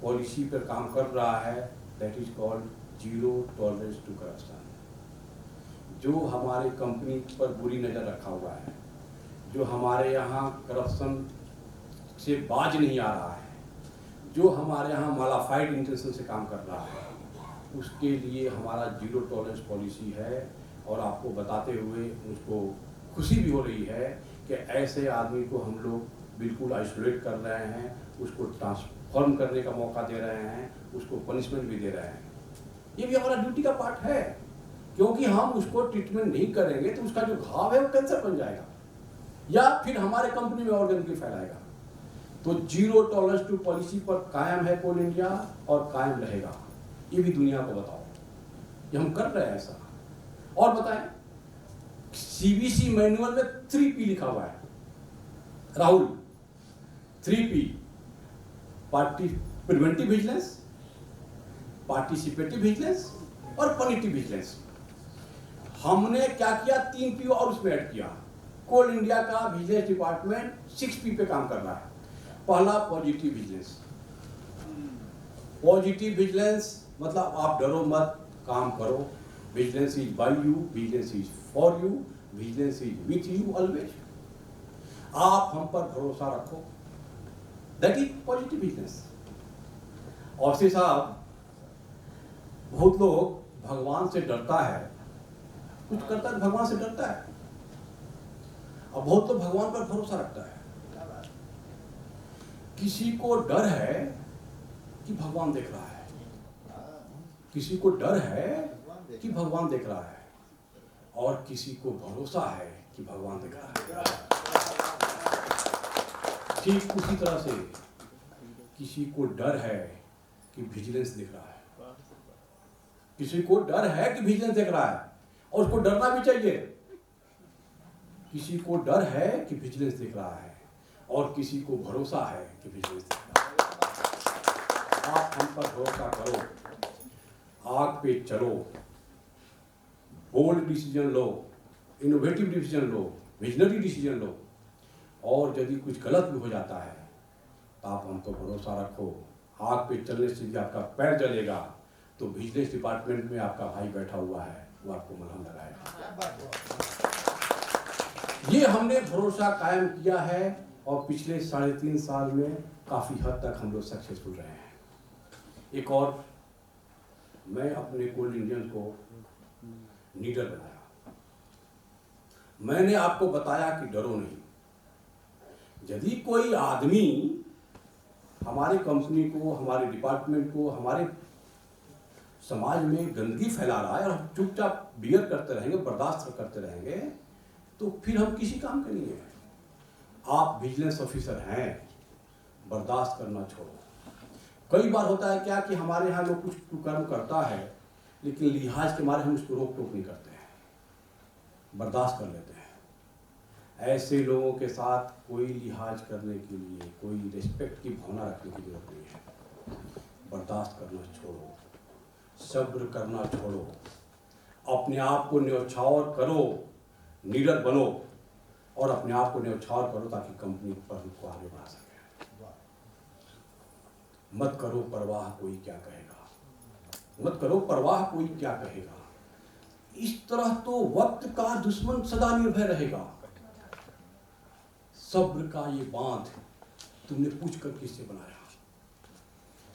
पॉलिसी पर काम कर रहा है, that is called zero tolerance to corruption. जो हमारे कंपनी पर बुरी नज़र रखा हुआ है, जो हमारे यहाँ करप्शन से बाज नहीं आ रहा है, जो हमारे यहाँ मालाफाइड इंटेंशन से काम कर रहा है, उसके लिए हमारा जीरो टॉलरेंस पॉलिसी है। और आपको बताते हुए मुझको खुशी भी हो रही है कि ऐसे आदमी को हम लोग बिल्कुल आइसोलेट कर रहे हैं, उसको ट्रांसफॉर्म करने का मौका दे रहे हैं, उसको पनिशमेंट भी दे रहे हैं। ये भी हमारा ड्यूटी का पार्ट है, क्योंकि हम उसको ट्रीटमेंट नहीं करेंगे तो उसका जो घाव है वो कैंसर बन जाएगा, या फिर हमारे कंपनी में और गंदगी फैलाएगा। तो जीरो टॉलरेंस टू पॉलिसी पर कायम है कोल इंडिया, और कायम रहेगा। ये भी दुनिया को बताओ, ये हम कर रहे हैं ऐसा। और बताएं, CBC मैनुअल में 3P लिखा हुआ है Rahul, 3P, preventive vigilance, participative vigilance और पनिटिव विजिलेंस। हमने क्या किया, 3P और उसमें ऐड किया। कोल इंडिया का विजिलेंस डिपार्टमेंट 6P पे काम कर रहा है। पहला पॉजिटिव विजिलेंस। पॉजिटिव विजिलेंस मतलब आप डरो मत, काम करो। Vigilance is by you, vigilance is for you, vigilance is with you always. आप हम पर भरोसा रखो, दैट इज पॉजिटिव विजिलेंस। और से साहब, बहुत लोग भगवान से डरता है, कुछ करता है भगवान से डरता है, और बहुत लोग भगवान पर भरोसा रखता है। किसी को डर है कि भगवान देख रहा है, किसी को डर है कि भगवान देख रहा है, और किसी को भरोसा है कि भगवान देख रहा है। ठीक उसी तरह से किसी को डर है कि विजिलेंस देख रहा है, किसी को डर है कि विजिलेंस देख रहा है, और उसको डरना भी चाहिए। किसी को डर है कि विजिलेंस देख रहा है, और किसी को भरोसा है कि विजिलेंस देख रहा है। आप हम पर भरोसा करो, आग पे चलो, बोल्ड डिसीजन लो, इनोवेटिव डिसीजन लो, विजनरी डिसीजन लो, और यदि कुछ गलत भी हो जाता है तो आप हम पर भरोसा रखो। आग पे चलने से भी आपका पैर जलेगा तो विजिलेंस डिपार्टमेंट में आपका भाई बैठा हुआ है, वो आपको मलहम लगाएगा। ये हमने भरोसा कायम किया है, और पिछले 3.5 साल में काफ़ी हद तक हम लोग सक्सेसफुल रहे हैं। एक और, मैं अपने कोल इंडियन को लीडर बनाया। मैंने आपको बताया कि डरो नहीं। यदि कोई आदमी हमारी कंपनी को, हमारे डिपार्टमेंट को, हमारे समाज में गंदगी फैला रहा है और हम चुपचाप बियर करते रहेंगे, बर्दाश्त करते रहेंगे, तो फिर हम किसी काम के नहीं हैं। आप विजिलेंस ऑफिसर हैं, बर्दाश्त करना छोड़ो। कई बार होता है क्या कि हमारे यहाँ लोग कुछ कुकर्म करता है, लेकिन लिहाज के मारे हम उसको रोक टोक नहीं करते हैं, बर्दाश्त कर लेते हैं। ऐसे लोगों के साथ कोई लिहाज करने के लिए, कोई रिस्पेक्ट की भावना रखने की जरूरत नहीं है। बर्दाश्त करना छोड़ो, सब्र करना छोड़ो, अपने आप को न्यौछावर करो, लीडर बनो, और अपने आप को न्यौछावर करो ताकि कंपनी पर को आगे बढ़ा सके। मत करो परवाह कोई क्या कहेगा, मत करो परवाह कोई क्या कहेगा। इस तरह तो वक्त का दुश्मन सदा निर्भय रहेगा। सब्र का ये बांध तुमने पूछकर किससे बनाया?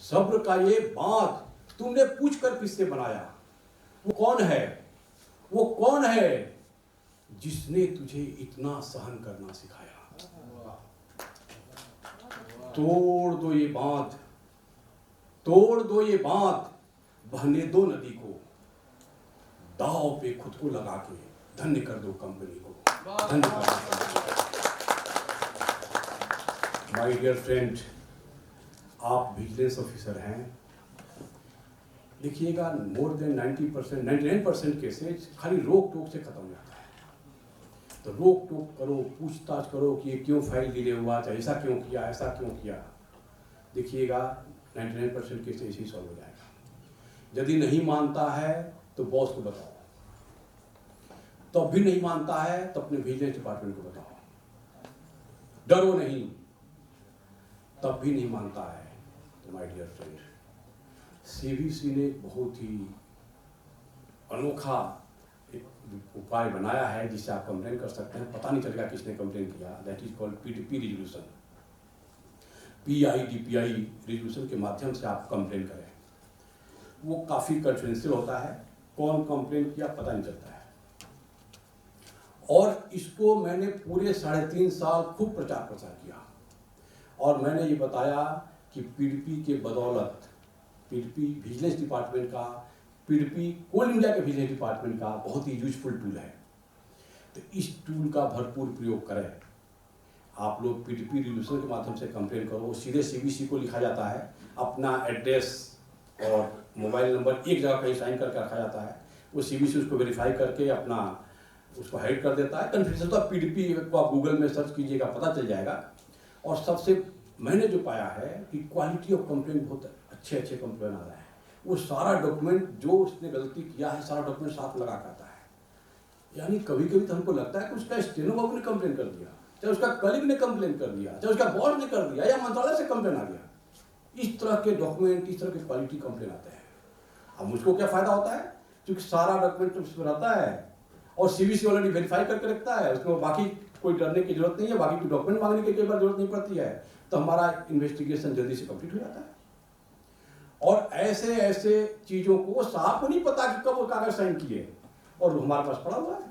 सब्र का ये बांध तुमने पूछकर किससे बनाया? वो कौन है? वो कौन है जिसने तुझे इतना सहन करना सिखाया? तोड़ दो ये बांध, तोड़ दो ये बांध, बहने दो नदी को, दाव पे खुद को लगा के धन्य कर दो कंपनी को, धन्य कर दो। माय डियर फ्रेंड, आप विजिलेंस ऑफिसर हैं। देखिएगा, मोर देन 90%, 99% केसेज खाली रोक टोक से खत्म हो जाता है। तो रोक टोक करो, पूछताछ करो कि ये क्यों फाइल डिले हुआ, चाहे ऐसा क्यों किया, ऐसा क्यों किया। देखिएगा 99% केस ऐसे ही सॉल्व हो जाएगा। यदि नहीं मानता है तो बॉस को बताओ, तब भी नहीं मानता है तो अपने विजिलेंस डिपार्टमेंट को बताओ। डरो नहीं, तब भी नहीं मानता है तो माय डियर फ्रेंड, सीवीसी ने बहुत ही अनोखा एक उपाय बनाया है जिससे आप कंप्लेन कर सकते हैं, पता नहीं चलेगा किसने कंप्लेन किया। That is called PDP resolution. PIDPI resolution के माध्यम से आप कंप्लेन करें। वो काफ़ी कॉन्फिडेंशियल होता है, कौन कंप्लेन किया पता नहीं चलता है। और इसको मैंने पूरे 3.5 साल खूब प्रचार प्रसार किया, और मैंने ये बताया कि पीडीपी के बदौलत, पीडीपी विजिलेंस डिपार्टमेंट का, पीडीपी कोल इंडिया के विजिलेंस डिपार्टमेंट का बहुत ही यूजफुल टूल है। तो इस टूल का भरपूर प्रयोग करें। आप लोग पीडीपी रिजोल्यूशन के माध्यम से कंप्लेन करो। वो सीधे सीवीसी को लिखा जाता है, अपना एड्रेस और मोबाइल नंबर एक जगह कहीं साइन करके रखा जाता है। वो सीवीसी उसको वेरीफाई करके अपना उसको हाइड कर देता है। कन्फ्यूजन तो पीडीपी को आप गूगल में सर्च कीजिएगा, पता चल जाएगा। और सबसे मैंने जो पाया है कि क्वालिटी ऑफ कंप्लेंट बहुत अच्छे कंप्लेंट आ रहे हैं। वो सारा डॉक्यूमेंट जो उसने गलती किया है, सारा डॉक्यूमेंट साथ लगा के आता है। यानी कभी कभी तो हमको लगता है कि उसका स्टेनोग्राफर ने कंप्लेन कर दिया, चाहे उसका कलीग ने कंप्लेन कर दिया, चाहे उसका बॉस ने कर दिया, या मंत्रालय से कंप्लेन आ गया। इस तरह के डॉक्यूमेंट, इस तरह के क्वालिटी कंप्लेन आते हैं। अब मुझको क्या फायदा होता है, क्योंकि सारा डॉक्यूमेंट उसमें रहता है और सीवीसी ऑलरेडी वेरीफाई करके रखता है, उसको बाकी कोई डरने की जरूरत नहीं है, बाकी कोई डॉक्यूमेंट मांगने की कई बार जरूरत नहीं पड़ती है। तो हमारा इन्वेस्टिगेशन जल्दी से कंप्लीट हो जाता है। और ऐसे ऐसे चीज़ों को साहब को नहीं पता कि कब वो कागज साइन किए और हमारे पास पड़ा हुआ है।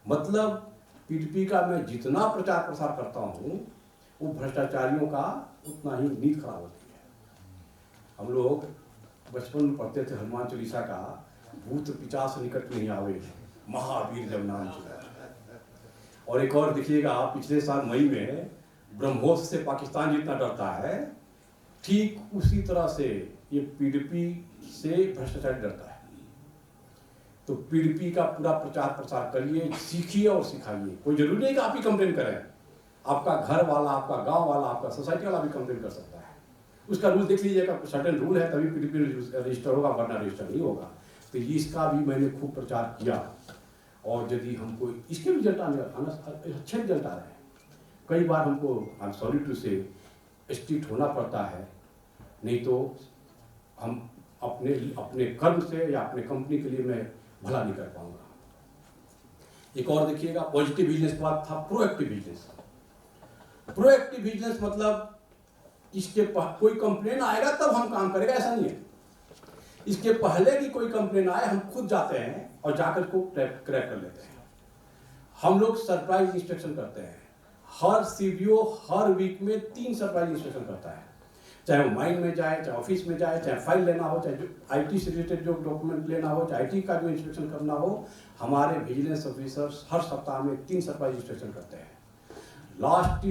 मतलब पीडीपी का मैं जितना प्रचार प्रसार करता हूँ वो भ्रष्टाचारियों का उतना ही नींद खराब होती है। हम लोग बचपन में पढ़ते थे हनुमान चालीसा का, भूत पिशाच निकट नहीं आवे, महावीर जब नाम चला। और एक और देखिएगा, पिछले साल मई में ब्रह्मोस से पाकिस्तान जितना डरता है, ठीक उसी तरह से ये पीडीपी से भ्रष्टाचारी डरता है। तो पीडीपी का पूरा प्रचार प्रसार करिए, सीखिए और सिखाइए। कोई जरूरी नहीं कि आप ही कंप्लेन करें, आपका घर वाला, आपका गांव वाला, आपका सोसाइटी वाला भी कंप्लेन कर सकता है। उसका रूल देख लीजिएगा, सर्टेन रूल है तभी पीडीपी रजिस्टर होगा, वरना रजिस्टर नहीं होगा। तो इसका भी मैंने खूब प्रचार किया और यदि हमको इसके रिजल्ट अच्छे रिजल्ट आ रहे हैं। कई बार हमको, आई एम सॉरी टू से, स्ट्रिक्ट होना पड़ता है, नहीं तो हम अपने कर्म से या अपने कंपनी के लिए मैं भला नहीं कर पाऊंगा। एक और देखिएगा, पॉजिटिव बिजनेस के बाद था प्रोएक्टिव बिजनेस। प्रोएक्टिव बिजनेस मतलब इसके कोई कंप्लेन आएगा तब हम काम करेगा, ऐसा नहीं है। इसके पहले कि कोई कंप्लेन आए हम खुद जाते हैं और जाकर को क्रैक कर लेते हैं। हम लोग सरप्राइज इंस्पेक्शन करते हैं। हर सीबीओ हर वीक में 3 सरप्राइज इंस्पेक्शन करता है, चाहे वो माइन में जाए, चाहे ऑफिस में जाए, चाहे फाइल लेना हो, चाहे आईटी से रिलेटेड जो डॉक्यूमेंट लेना हो, चाहे आईटी का जो इंस्पेक्शन करना हो। हमारे विजिलेंस ऑफिसर्स हर सप्ताह में 3 सरप्राइज इंस्पेक्शन करते हैं। लास्ट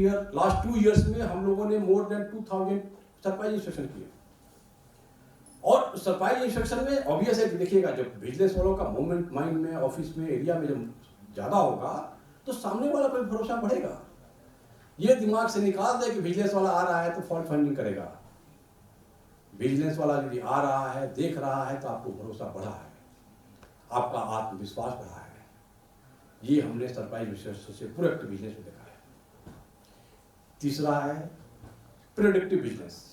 2 ईयर्स में हम लोगों ने मोर देन 2000 सरप्राइज इंस्पेक्शन किए। और सरप्राइज इंस्पेक्शन में ऑब्वियस है कि देखिएगा, जब विजिलेंस वालों का मूवमेंट माइंड में, ऑफिस में, एरिया में जब ज़्यादा होगा तो सामने वाला पर भरोसा बढ़ेगा। ये दिमाग से निकाल दे कि विजिलेंस वाला आ रहा है तो फॉल्ट फाइंडिंग करेगा। विजिलेंस वाला यदि आ रहा है, देख रहा है, तो आपको भरोसा बढ़ा है, आपका आत्मविश्वास बढ़ा है। ये हमने सरप्राइज इंस्पेक्शन से प्रोएक्टिव बिजनेस में देखा है। तीसरा है प्रेडिक्टिव बिजनेस।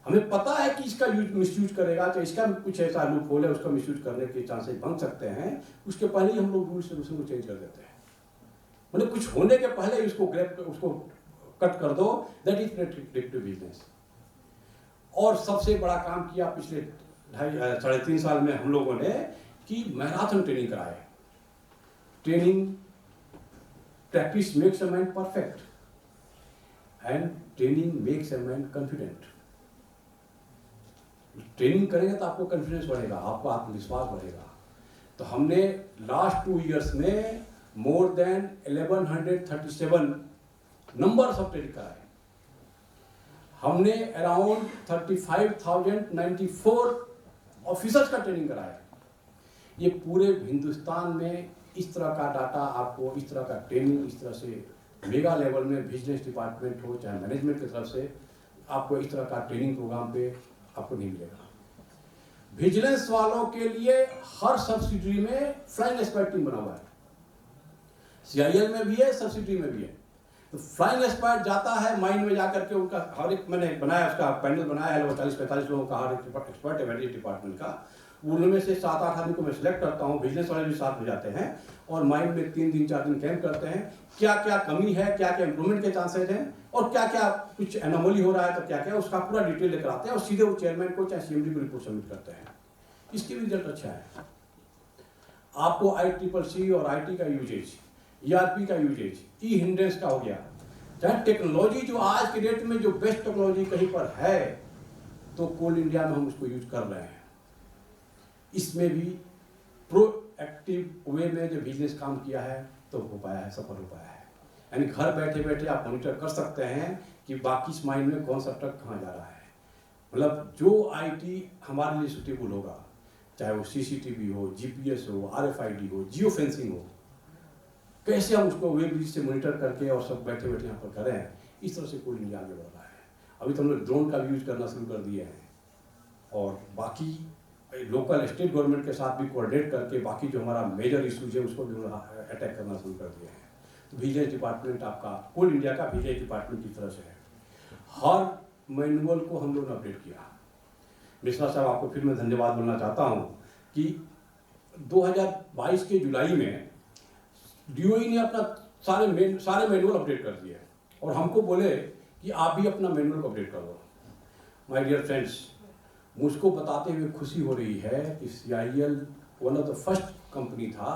हमें पता है कि इसका मिसयूज करेगा, चाहे इसका कुछ ऐसा लूप होल है, उसका मिसयूज करने के चांसेस बन सकते हैं। उसके पहले ही हम लोग रूल्स रेगुलेशन को चेंज कर देते हैं। मतलब कुछ होने के पहले उसको कट कर दो, दैट इज प्रेडिक्टिव बिजनेस। और सबसे बड़ा काम किया पिछले 3.5 साल में हम लोगों ने कि मैराथन ट्रेनिंग कराए। Training, practice makes a man perfect and training makes a man confident. Training करेंगे तो आपको कॉन्फिडेंस बढ़ेगा, आपको आत्मविश्वास बढ़ेगा। तो हमने लास्ट 2 ईयर्स में more than 1137 numbers of training कराए। हमने अराउंड 35,094 ऑफिसर्स का ट्रेनिंग कराया। ये पूरे हिंदुस्तान में इस तरह का डाटा आपको, इस तरह का ट्रेनिंग, इस तरह से मेगा लेवल में विजिलेंस डिपार्टमेंट हो चाहे मैनेजमेंट की तरफ से आपको इस तरह का ट्रेनिंग प्रोग्राम पे आपको नहीं मिलेगा। विजिलेंस वालों के लिए हर सब्सिडरी में फ्लाइंग स्क्वाड टीम बना हुआ है। सीआईएल में भी है, सब्सिडरी में भी है। तो फ्लाइंग स्क्वाड जाता है माइन में जाकर के, उनका हर एक मैंने बनाया, उसका पैनल बनाया है, 40-45 लोगों का हर एक एक्सपर्ट है वेटरनरी डिपार्टमेंट का। उनमें से 7-8 आदमी को मैं सिलेक्ट करता हूँ, बिजनेस वाले भी साथ में जाते हैं और माइन में 3 दिन 4 दिन कैंप करते हैं। क्या क्या कमी है, क्या क्या इंप्रूवमेंट के चांसेस हैं और क्या क्या कुछ एनोमली हो रहा है तो क्या क्या, उसका पूरा डिटेल लेकर आते हैं और सीधे वो चेयरमैन को चाहे सीएमडी को रिपोर्ट सबमिट करते हैं। इसकी भी रिजल्ट अच्छा है। आपको ICCC और IT का यूजेज, ERP का यूजेज, ई-हिंड्रेंस का हो गया, चाहे टेक्नोलॉजी जो आज के डेट में जो बेस्ट टेक्नोलॉजी कहीं पर है तो कोल इंडिया में हम उसको यूज कर रहे हैं। इसमें भी प्रोएक्टिव वे में जो बिजनेस काम किया है तो हो पाया है, सफल हो पाया है। यानी घर बैठे बैठे आप मॉनिटर कर सकते हैं कि बाकी माइन में कौन सा ट्रक कहाँ जा रहा है। मतलब जो IT हमारे लिए सुटेबल होगा, चाहे वो CCTV हो, GPS हो, RFID हो, जियो फेंसिंग हो, कैसे हम उसको वेब ब्रिज से मॉनिटर करके और सब बैठे बैठे यहाँ पर करें, इस तरह से कोल इंडिया आगे बढ़ रहा है। अभी तो हम लोग ड्रोन का भी यूज करना शुरू कर दिए हैं और बाकी लोकल स्टेट गवर्नमेंट के साथ भी कोऑर्डिनेट करके बाकी जो हमारा मेजर इशूज है उसको भी अटैक करना शुरू कर दिए हैं। तो विजिलेंस डिपार्टमेंट आपका कोल इंडिया का विजिलेंस डिपार्टमेंट की तरफ से है। हर मैनुअल को हम लोगों ने अपडेट किया। मिश्रा साहब, आपको फिर मैं धन्यवाद बोलना चाहता हूँ कि 2022 के जुलाई में DOE ने अपना सारे मैनुअल अपडेट कर दिए और हमको बोले कि आप भी अपना मैनुअल को अपडेट कर दो। माय डियर फ्रेंड्स, मुझको बताते हुए खुशी हो रही है कि CIL one of the first company था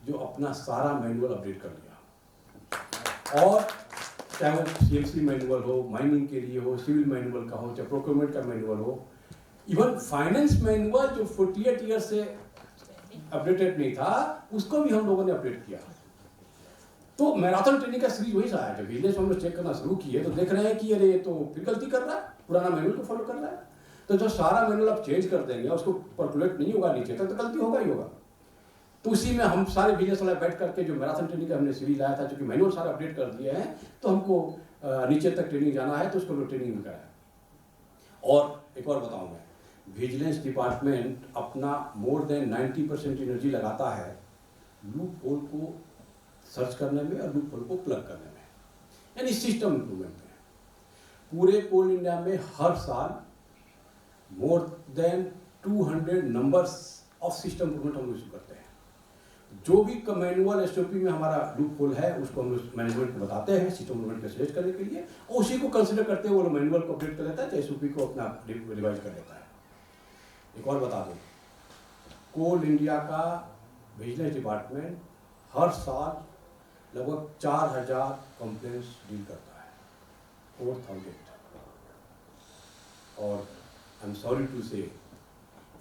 जो अपना सारा मैनुअल अपडेट कर लिया। और चाहे वो CMC मैनुअल हो, माइनिंग के लिए हो, सिविल मैनुअल का हो, चाहे प्रोक्योरमेंट का मैनुअल हो, इवन फाइनेंस मैनुअल जो 48 ईयर से अपडेटेड नहीं था, उसको भी हम लोगों ने अपडेट किया। तो मैराथन ट्रेनिंग का सीरीज वही सा है। जब बिजनेस हम लोग चेक करना शुरू किए तो देख रहे हैं कि अरे ये तो फिर गलती कर रहा है, पुराना मैनुअल को फॉलो कर रहा है। तो जो सारा मैनुअल आप चेंज कर देंगे, उसको परकुलेट नहीं होगा नीचे तक, तो गलती होगा ही होगा। तो उसी में हम सारे बिजनेस वाले बैठ करके जो मैराथन ट्रेनिंग का हमने सीरीज लाया था, क्योंकि मैनुअल सारा अपडेट कर दिए हैं, तो हमको नीचे तक ट्रेनिंग जाना है, तो उसको लोग ट्रेनिंग भी कराया। और एक और बताऊँ मैं, विजिलेंस डिपार्टमेंट अपना मोर देन 90% एनर्जी लगाता है लूप होल को सर्च करने में और लूप होल को प्लग करने में, यानी सिस्टम इम्प्रूवमेंट में। पूरे कोल इंडिया में हर साल more than 200 numbers of system improvement हम इशू करते हैं। जो भी मैनुअल SOP में हमारा लूप होल है, उसको हम मैनेजमेंट को बताते हैं सिस्टम इम्प्रूवमेंट को सजेस्ट करने के लिए, और उसी को कंसिडर करते हुए वो मैनुअल को अपडेट कर लेता है, चाहे SOP को अपना रिवाइज कर लेता है। एक और बता दूं, कोल इंडिया का विजिलेंस डिपार्टमेंट हर साल लगभग 4000 कंप्लेंट्स डील करता है, 4000। और आई एम सॉरी टू से,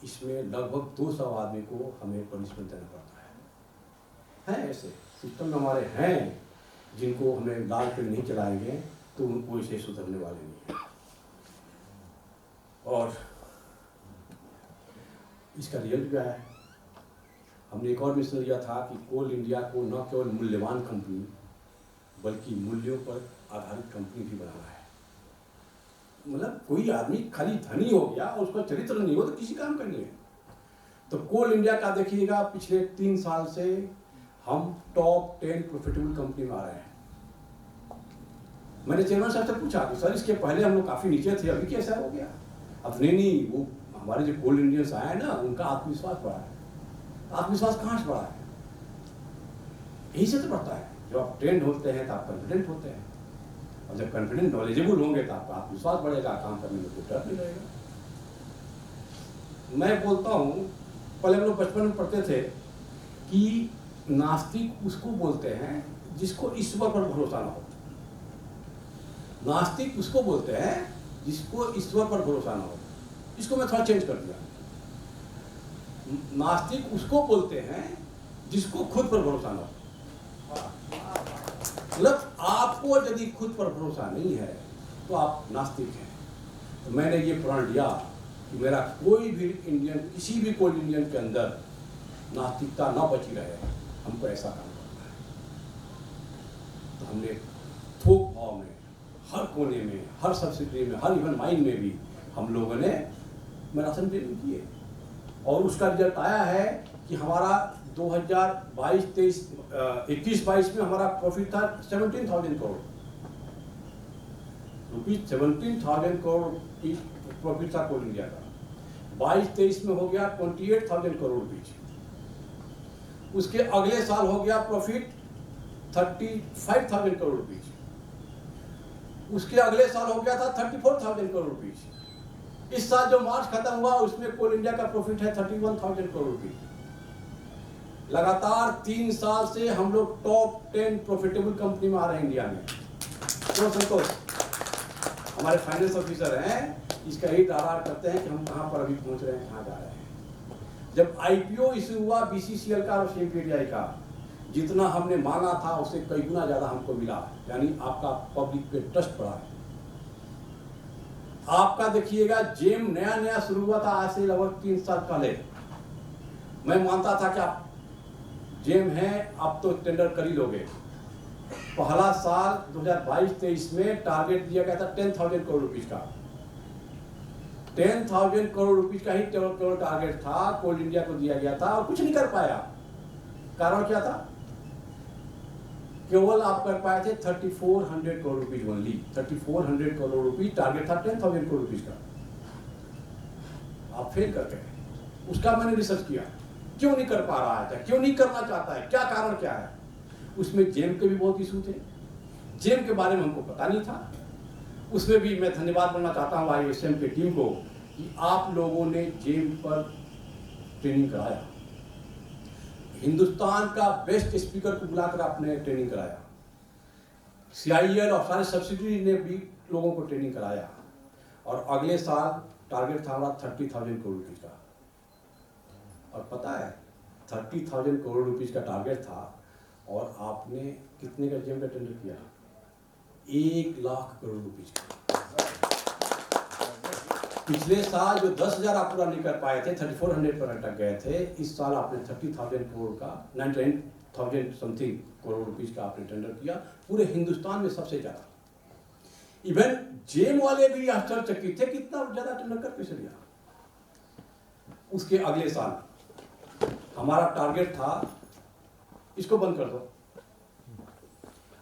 इसमें लगभग 200 आदमी को हमें पनिशमेंट देना पड़ता है। ऐसे सिस्टम में हमारे हैं जिनको हमें लाल पे नहीं चलाएंगे तो उनको इसे सुधरने वाले नहीं हैं। और इसका रिजल्ट क्या है? हमने एक और मिशन लिया था कि कोल इंडिया को न केवल मूल्यवान कंपनी बल्कि मूल्यों पर आधारित कंपनी भी बनाना है। मतलब कोई आदमी खाली धनी हो गया और उसका चरित्र नहीं हो तो किसी काम का नहीं है। तो कोल इंडिया का देखिएगा, पिछले 3 साल से हम टॉप 10 प्रॉफिटेबल कंपनी में आ रहे हैं। मैंने चेयरमैन साहब से पूछा कि सर इसके पहले हम लोग काफ़ी नीचे थे, अभी कैसा हो गया? अब नहीं, वो हमारे जो कोल इंडियंस आए हैं ना, उनका आत्मविश्वास बढ़ा है। आत्मविश्वास कहाँ से बढ़ा है? यही से तो बढ़ता है। जब आप ट्रेंड होते हैं तो आप कॉन्फिडेंट होते हैं, और जब कॉन्फिडेंट नॉलेजेबल होंगे तो आपका आत्मविश्वास बढ़ेगा, काम करने में कोई डर नहीं रहेगा। मैं बोलता हूँ, पहले हम लोग बचपन में पढ़ते थे कि नास्तिक उसको बोलते हैं जिसको ईश्वर पर भरोसा ना हो। नास्तिक उसको बोलते हैं जिसको ईश्वर पर भरोसा ना हो। इसको मैं थोड़ा चेंज कर दिया। नास्तिक उसको बोलते हैं जिसको खुद पर भरोसा ना हो। मतलब आपको यदि खुद पर भरोसा नहीं है तो आप नास्तिक हैं। तो मैंने ये प्रण लिया कि मेरा कोई भी इंडियन, किसी भी कोई इंडियन के अंदर नास्तिकता ना बची रहे, हमको ऐसा काम करना है। तो हमने थोक भाव में, हर कोने में, हर सब्सिडी में, हर इवन माइन में भी हम लोगों ने मैराथन ट्रेनिंग किए, और उसका रिजल्ट आया है कि हमारा 2022-23 21-22 में हमारा प्रॉफिट था 17,000 करोड़ रुपीज। 17,000 करोड़ की प्रॉफिट था कोल इंडिया का। 22-23 में हो गया 28,000 करोड़ रुपीज। उसके अगले साल हो गया प्रॉफिट 35,000 करोड़ रुपीज। उसके अगले साल हो गया था 34,000 करोड़ रुपीज। इस साल जो मार्च खत्म हुआ उसमें कोल इंडिया का प्रॉफिट है 31,000 करोड़ रुपीज। लगातार 3 साल से हम लोग टॉप 10 प्रॉफिटेबल कंपनी में आ रहे हैं इंडिया में। तो संतोष हमारे फाइनेंस ऑफिसर हैं, इसका ही दावा करते हैं कि हम कहाँ पर अभी पहुंच रहे हैं, कहाँ जा रहे हैं। जब IPO इशू हुआ BCCL का और CMPTI का, जितना हमने मांगा था उससे कई गुना ज्यादा हमको मिला, यानी आपका पब्लिक पे ट्रस्ट बढ़ा है। आपका देखिएगा जेम नया शुरू हुआ था आज से लगभग 3 साल पहले। मैं मानता था कि आप जेम है, आप तो टेंडर कर ही लोगे। पहला साल 2022-23 में टारगेट दिया गया था 10,000 करोड़ रुपीज का। 10,000 करोड़ रुपीज का ही केवल टारगेट था, कोल इंडिया को दिया गया था, और कुछ नहीं कर पाया। कारण क्या था? केवल आप कर पाए थे 3,400 crore rupees only. 3,400 crore rupees target था 10,000 करोड़ रुपीज का, आप फेल कर गए। उसका मैंने रिसर्च किया, क्यों नहीं कर पा रहा है, क्यों नहीं करना चाहता है, क्या कारण क्या है। उसमें जेम के भी बहुत इशू थे, जेम के बारे में हमको पता नहीं था। उसमें भी मैं धन्यवाद करना चाहता हूँ ISM की टीम को कि आप लोगों ने जेम पर ट्रेनिंग कराया, हिंदुस्तान का बेस्ट स्पीकर को बुलाकर आपने ट्रेनिंग कराया, CIL और सारे सब्सिडरी ने भी लोगों को ट्रेनिंग कराया, और अगले साल टारगेट था हमारा 30,000 करोड़ रुपीज़ का। और पता है 30,000 करोड़ रुपीज़ का टारगेट था, और आपने कितने का जेम का टेंडर किया? 1 लाख करोड़ रुपीज़ का। पिछले साल जो 10,000 आप पूरा नहीं कर पाए थे, 3400 पर अटक गए थे, इस साल आपने 30,000 करोड़ का 99,000 समथिंग करोड़ रुपीज़ का आपने टेंडर किया, पूरे हिंदुस्तान में सबसे ज़्यादा। इवन जेम वाले भी आश्चर्यचकित थे कि इतना ज़्यादा टेंडर कर कैसे लिया। उसके अगले साल हमारा टारगेट था, इसको बंद कर दो,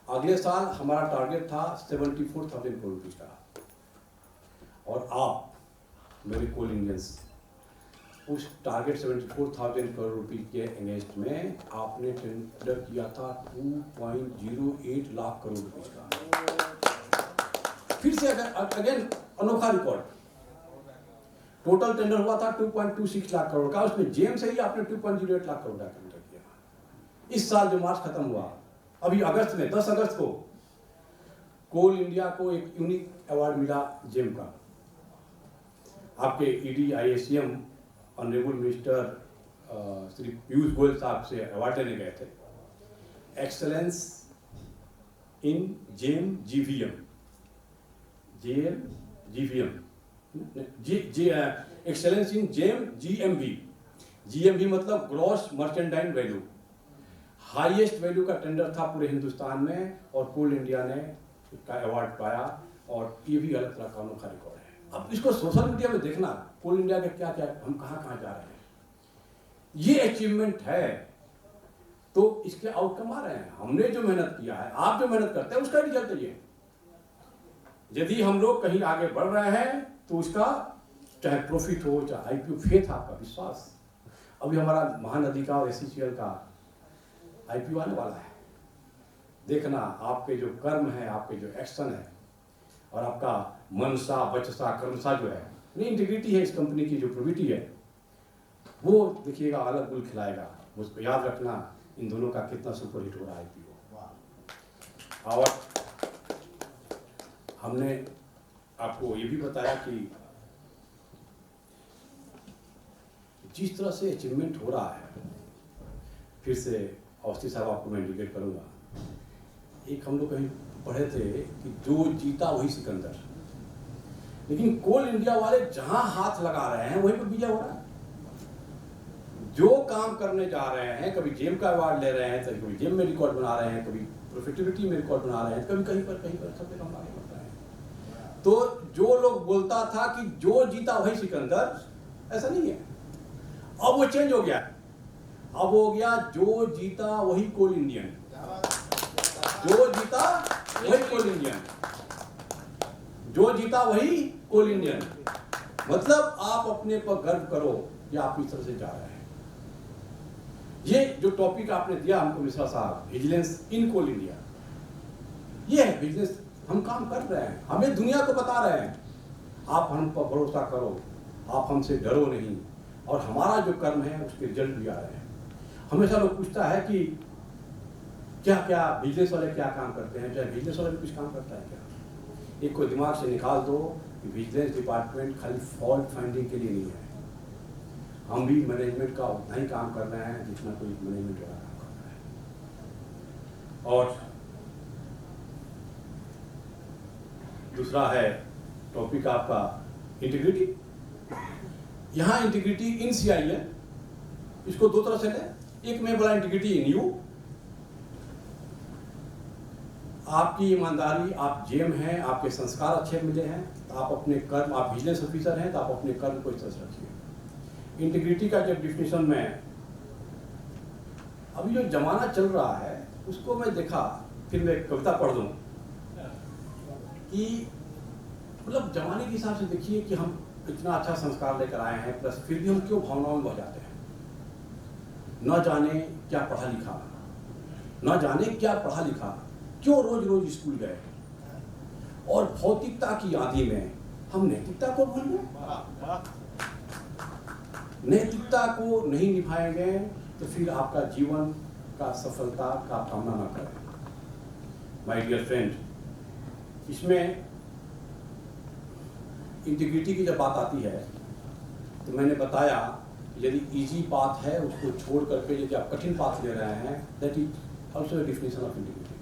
अगले साल हमारा टारगेट था 74,000 करोड़ रुपीज़ का, और आप मेरे कोल इंडियंस उस टारगेट 74,000 करोड़ रुपीज़ के अगेंस्ट में आपने टेंडर किया था 2.08 लाख करोड़ रुपीज़ का। फिर से अगेन अनोखा रिकॉर्ड, टोटल टेंडर हुआ था 2.26 लाख करोड़ का, उसमें जेम से ही आपने 2.08 लाख करोड़ का टेंडर किया। इस साल जो मार्च खत्म हुआ, अभी अगस्त में 10 अगस्त को कोल इंडिया को एक यूनिक अवार्ड मिला जेम का। आपके ED IACM honourable minister Shri Piyush Goyal साहब से अवार्ड लेने गए थे, excellence in gem GVM, excellence in gem GMV मतलब gross merchandise value, highest value का टेंडर था पूरे हिंदुस्तान में, और कोल इंडिया ने इसका अवार्ड पाया, और ये भी अलग तरह का अनोखा रिकॉर्ड है। अब इसको सोशल मीडिया में देखना, कोल इंडिया के क्या क्या, हम कहाँ कहाँ जा रहे हैं, ये अचीवमेंट है, तो इसके आउटकम आ रहे हैं। हमने जो मेहनत किया है, आप जो मेहनत करते हैं, उसका रिजल्ट है ये। यदि हम लोग कहीं आगे बढ़ रहे हैं तो उसका चाहे प्रॉफिट हो, चाहे IPO, फेथ, आपका विश्वास। अभी हमारा महानदी का और SCCL का IPO आने वाला है, देखना आपके जो कर्म है, आपके जो एक्शन है, और आपका मनसा वचसा कर्मसा जो है, इंटीग्रिटी है इस कंपनी की, जो प्रोबिटी है, वो देखिएगा अलग गुल खिलाएगा। मुझको याद रखना इन दोनों का कितना सुपरहिट हो रहा है IPO। और हमने आपको ये भी बताया कि जिस तरह से अचीवमेंट हो रहा है, फिर से अवस्थी साहब आपको मैं इंडिकेट करूंगा, एक हम लोग कहीं पढ़े थे कि जो जीता वही सिकंदर, लेकिन कोल इंडिया वाले जहां हाथ लगा रहे हैं वहीं पर विजय हो रहा है। जो काम करने जा रहे हैं, कभी जेम का अवार्ड ले रहे हैं, तो कभी जेम में रिकॉर्ड बना रहे हैं, कभी प्रॉफिटेबिलिटी में रिकॉर्ड बना रहे हैं, कभी कहीं पर सब हम आगे बढ़ रहे हैं। तो जो लोग बोलता था कि जो जीता वही सिकंदर, ऐसा नहीं है। अब वो चेंज हो गया, अब हो गया जो जीता वही कोल इंडियन, जो जीता वही कोल इंडियन, जो जीता वही कोल इंडियन। मतलब आप अपने पर गर्व करो कि आप इस तरह से जा रहे हैं। ये जो टॉपिक आपने दिया हमको मिश्रा साहब, विजिलेंस इन कोल इंडिया, ये है विजिलेंस। हम काम कर रहे हैं, हमें दुनिया को बता रहे हैं, आप हम पर भरोसा करो, आप हमसे डरो नहीं, और हमारा जो कर्म है उसके रिजल्ट भी आ रहे हैं। हमेशा लोग पूछता है कि क्या क्या बिजनेस वाले क्या काम करते हैं, चाहे बिजनेस वाले भी कुछ काम करता है क्या? एक को दिमाग से निकाल दो कि विजिलेंस डिपार्टमेंट खाली फॉल्ट फाइंडिंग के लिए नहीं है। हम भी मैनेजमेंट का उतना ही काम कर रहे हैं जितना कोई मैनेजमेंट वाला काम कर रहा है। और दूसरा है टॉपिक आपका इंटीग्रिटी। यहाँ इंटीग्रिटी इन CIL, इसको दो तरह से लें। एक में बोला इंटीग्रिटी इन यू, आपकी ईमानदारी, आप जेम हैं, आपके संस्कार अच्छे मिले हैं, तो आप अपने कर्म, आप बिजनेस ऑफिसर हैं तो आप अपने कर्म को इस तरह से रखिए। इंटीग्रिटी का जब डिफिनेशन में अभी जो जमाना चल रहा है उसको मैं देखा, फिर मैं एक कविता पढ़ दूं कि मतलब जमाने के हिसाब से देखिए कि हम इतना अच्छा संस्कार लेकर आए हैं, प्लस फिर भी हम क्यों भावनाओं में बह जाते हैं। न जाने क्या पढ़ा लिखा, न जाने क्या पढ़ा लिखा, क्यों रोज रोज स्कूल गए, और भौतिकता की आंधी में हम नैतिकता को भूल गए। नैतिकता को नहीं निभाएंगे तो फिर आपका जीवन का सफलता का कामना न करें। माय डियर फ्रेंड, इसमें इंटीग्रिटी की जब बात आती है तो मैंने बताया यदि इजी पाथ है उसको छोड़ करके यदि आप कठिन पाथ ले रहे हैं, that is also a definition of integrity.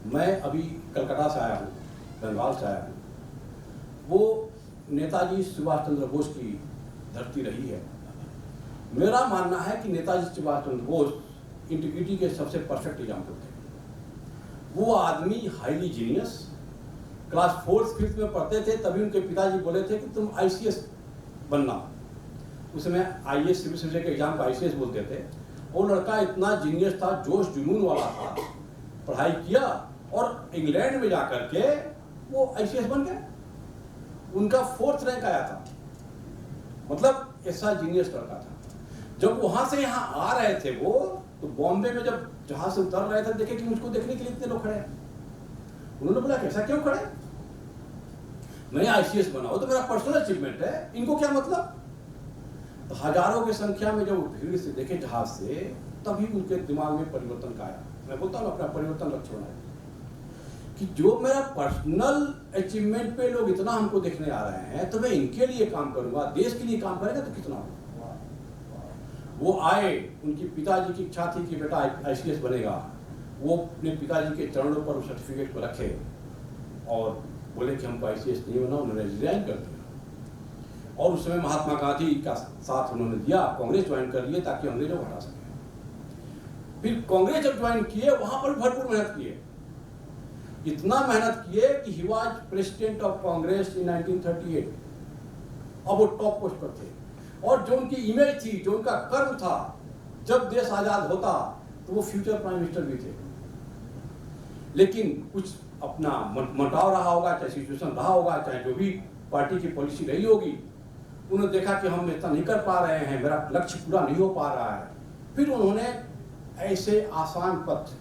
मैं अभी कलकत्ता से आया हूँ, बंगाल से आया हूँ। वो नेताजी सुभाष चंद्र बोस की धरती रही है। मेरा मानना है कि नेताजी सुभाष चंद्र बोस इंटीग्रिटी के सबसे परफेक्ट एग्जाम्पल थे। वो आदमी highly genius, class 4th 5th में पढ़ते थे तभी उनके पिताजी बोले थे कि तुम ICS बनना। उस समय IAS सिविल सर्विस के एग्जाम को ICS बोलते थे। वो लड़का इतना जीनियस था, जोश जुनून वाला था, पढ़ाई किया और इंग्लैंड में जाकर के वो ICS बन गए। उनका 4th रैंक आया था। मतलब ऐसा जीनियस लड़का था। जब वहां से यहाँ आ रहे थे वो, तो बॉम्बे में जब जहां से उतर रहे थे देखे कि मुझको देखने के लिए इतने लोग खड़े हैं। उन्होंने बोला कैसा क्यों खड़े? मैं ICS बना, वो तो मेरा पर्सनल अचीवमेंट है, इनको क्या मतलब? तो हजारों की संख्या में जब भीड़ से देखे जहाज से, तभी उनके दिमाग में परिवर्तन का आया। मैं बोलता हूँ अपना परिवर्तन लक्ष्य बनाए कि जो मेरा पर्सनल अचीवमेंट पे लोग इतना हमको देखने आ रहे हैं तो मैं इनके लिए काम करूंगा, देश के लिए काम करेगा तो कितना होगा। वो आए, उनके पिताजी की इच्छा थी कि बेटा ICS बनेगा। वो अपने पिताजी के चरणों पर उस सर्टिफिकेट को रखे और बोले कि हमको ICS नहीं बना। उन्होंने रिजाइन कर दिया और उस समय महात्मा गांधी का साथ उन्होंने दिया, कांग्रेस ज्वाइन कर लिए ताकि अंग्रेजों को हटा सके। फिर कांग्रेस जब ज्वाइन किए वहां पर भरपूर मेहनत किए, इतना मेहनत किए कि he was president of Congress in 1938। अब वो टॉप पोस्ट पर थे और जो उनकी इमेज थी, जो उनका कर्म था, जब देश आजाद होता तो वो फ्यूचर प्राइम मिनिस्टर भी थे। लेकिन कुछ अपना मटाव रहा होगा, चाहे सिचुएशन रहा होगा, चाहे जो भी पार्टी की पॉलिसी रही होगी, उन्होंने देखा कि हम इतना नहीं कर पा रहे हैं, मेरा लक्ष्य पूरा नहीं हो पा रहा है। फिर उन्होंने ऐसे आसान पथ,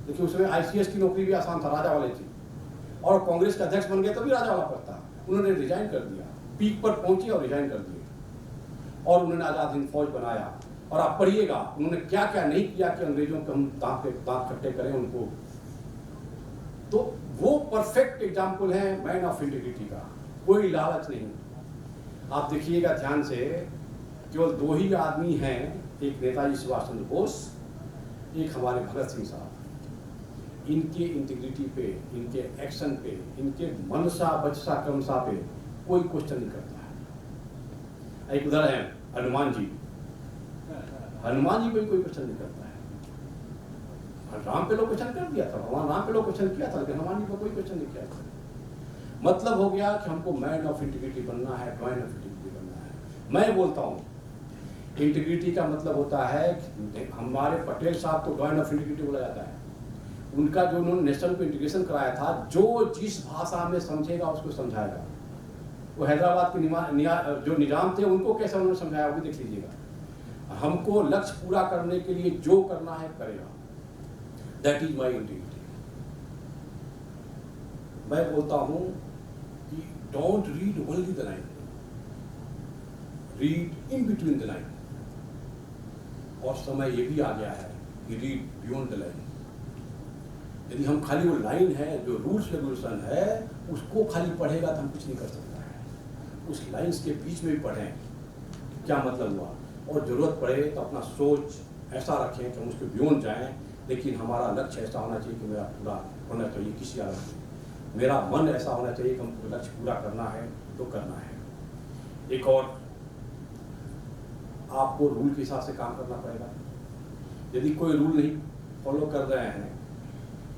देखिए उसमें ICS की नौकरी भी आसान था, राजा वाले थी, और कांग्रेस का अध्यक्ष बन गए तो भी राजा वाला पद था। उन्होंने रिजाइन कर दिया, पीक पर पहुंचे और रिजाइन कर दिए और उन्होंने आजाद हिंद फौज बनाया। और आप पढ़िएगा उन्होंने क्या क्या नहीं किया कि अंग्रेजों को हम दांत खट्टे करें उनको। तो वो परफेक्ट एग्जाम्पल है मैन ऑफ इंटीग्रिटी का, कोई लालच नहीं। आप देखिएगा ध्यान से, केवल 2 ही आदमी हैं, एक नेताजी सुभाष चंद्र बोस, एक हमारे भगत सिंह साहब। इनके इंटीग्रिटी पे, इनके एक्शन पे, इनके मनसा बचसा क्रमसा पे कोई क्वेश्चन नहीं करता है। एक उदाहरण है हनुमान जी। हनुमान जी पे कोई क्वेश्चन नहीं करता है। राम पे लोग क्वेश्चन कर दिया था, भगवान राम पे लोग क्वेश्चन किया था, लेकिन हनुमान जी पे कोई क्वेश्चन नहीं किया था। मतलब हो गया कि हमको मैन ऑफ इंटीग्रिटी बनना है, मैन ऑफ इंटीग्रिटी बनना है। मैं बोलता हूँ इंटीग्रिटी का मतलब होता है, हमारे पटेल साहब को मैन ऑफ इंटीग्रिटी बोला जाता है। उनका जो उन्होंने नेशनल को इंटीग्रेशन कराया था, जो जिस भाषा में समझेगा उसको समझाएगा। वो हैदराबाद के जो निजाम थे उनको कैसे उन्होंने समझाया वो भी देख लीजिएगा। हमको लक्ष्य पूरा करने के लिए जो करना है करेगा, दैट इज माई इंटीग्रिटी। मैं बोलता हूं कि don't read only the line, read in between the line. और समय ये भी आ गया है कि रीड बियॉन्ड द लाइन। यदि हम खाली वो लाइन है, जो रूल्स रेगुलेशन है, उसको खाली पढ़ेगा तो हम कुछ नहीं कर सकता है। उस लाइन्स के बीच में भी पढ़ें क्या मतलब हुआ, और जरूरत पड़े तो अपना सोच ऐसा रखें कि हम उसके बियॉन्ड जाएं। लेकिन हमारा लक्ष्य ऐसा होना चाहिए कि मेरा पूरा होना चाहिए, किसी आदमी में मेरा मन ऐसा होना चाहिए कि हमको लक्ष्य पूरा करना है तो करना है। एक और, आपको रूल के हिसाब से काम करना पड़ेगा। यदि कोई रूल नहीं फॉलो कर रहे हैं,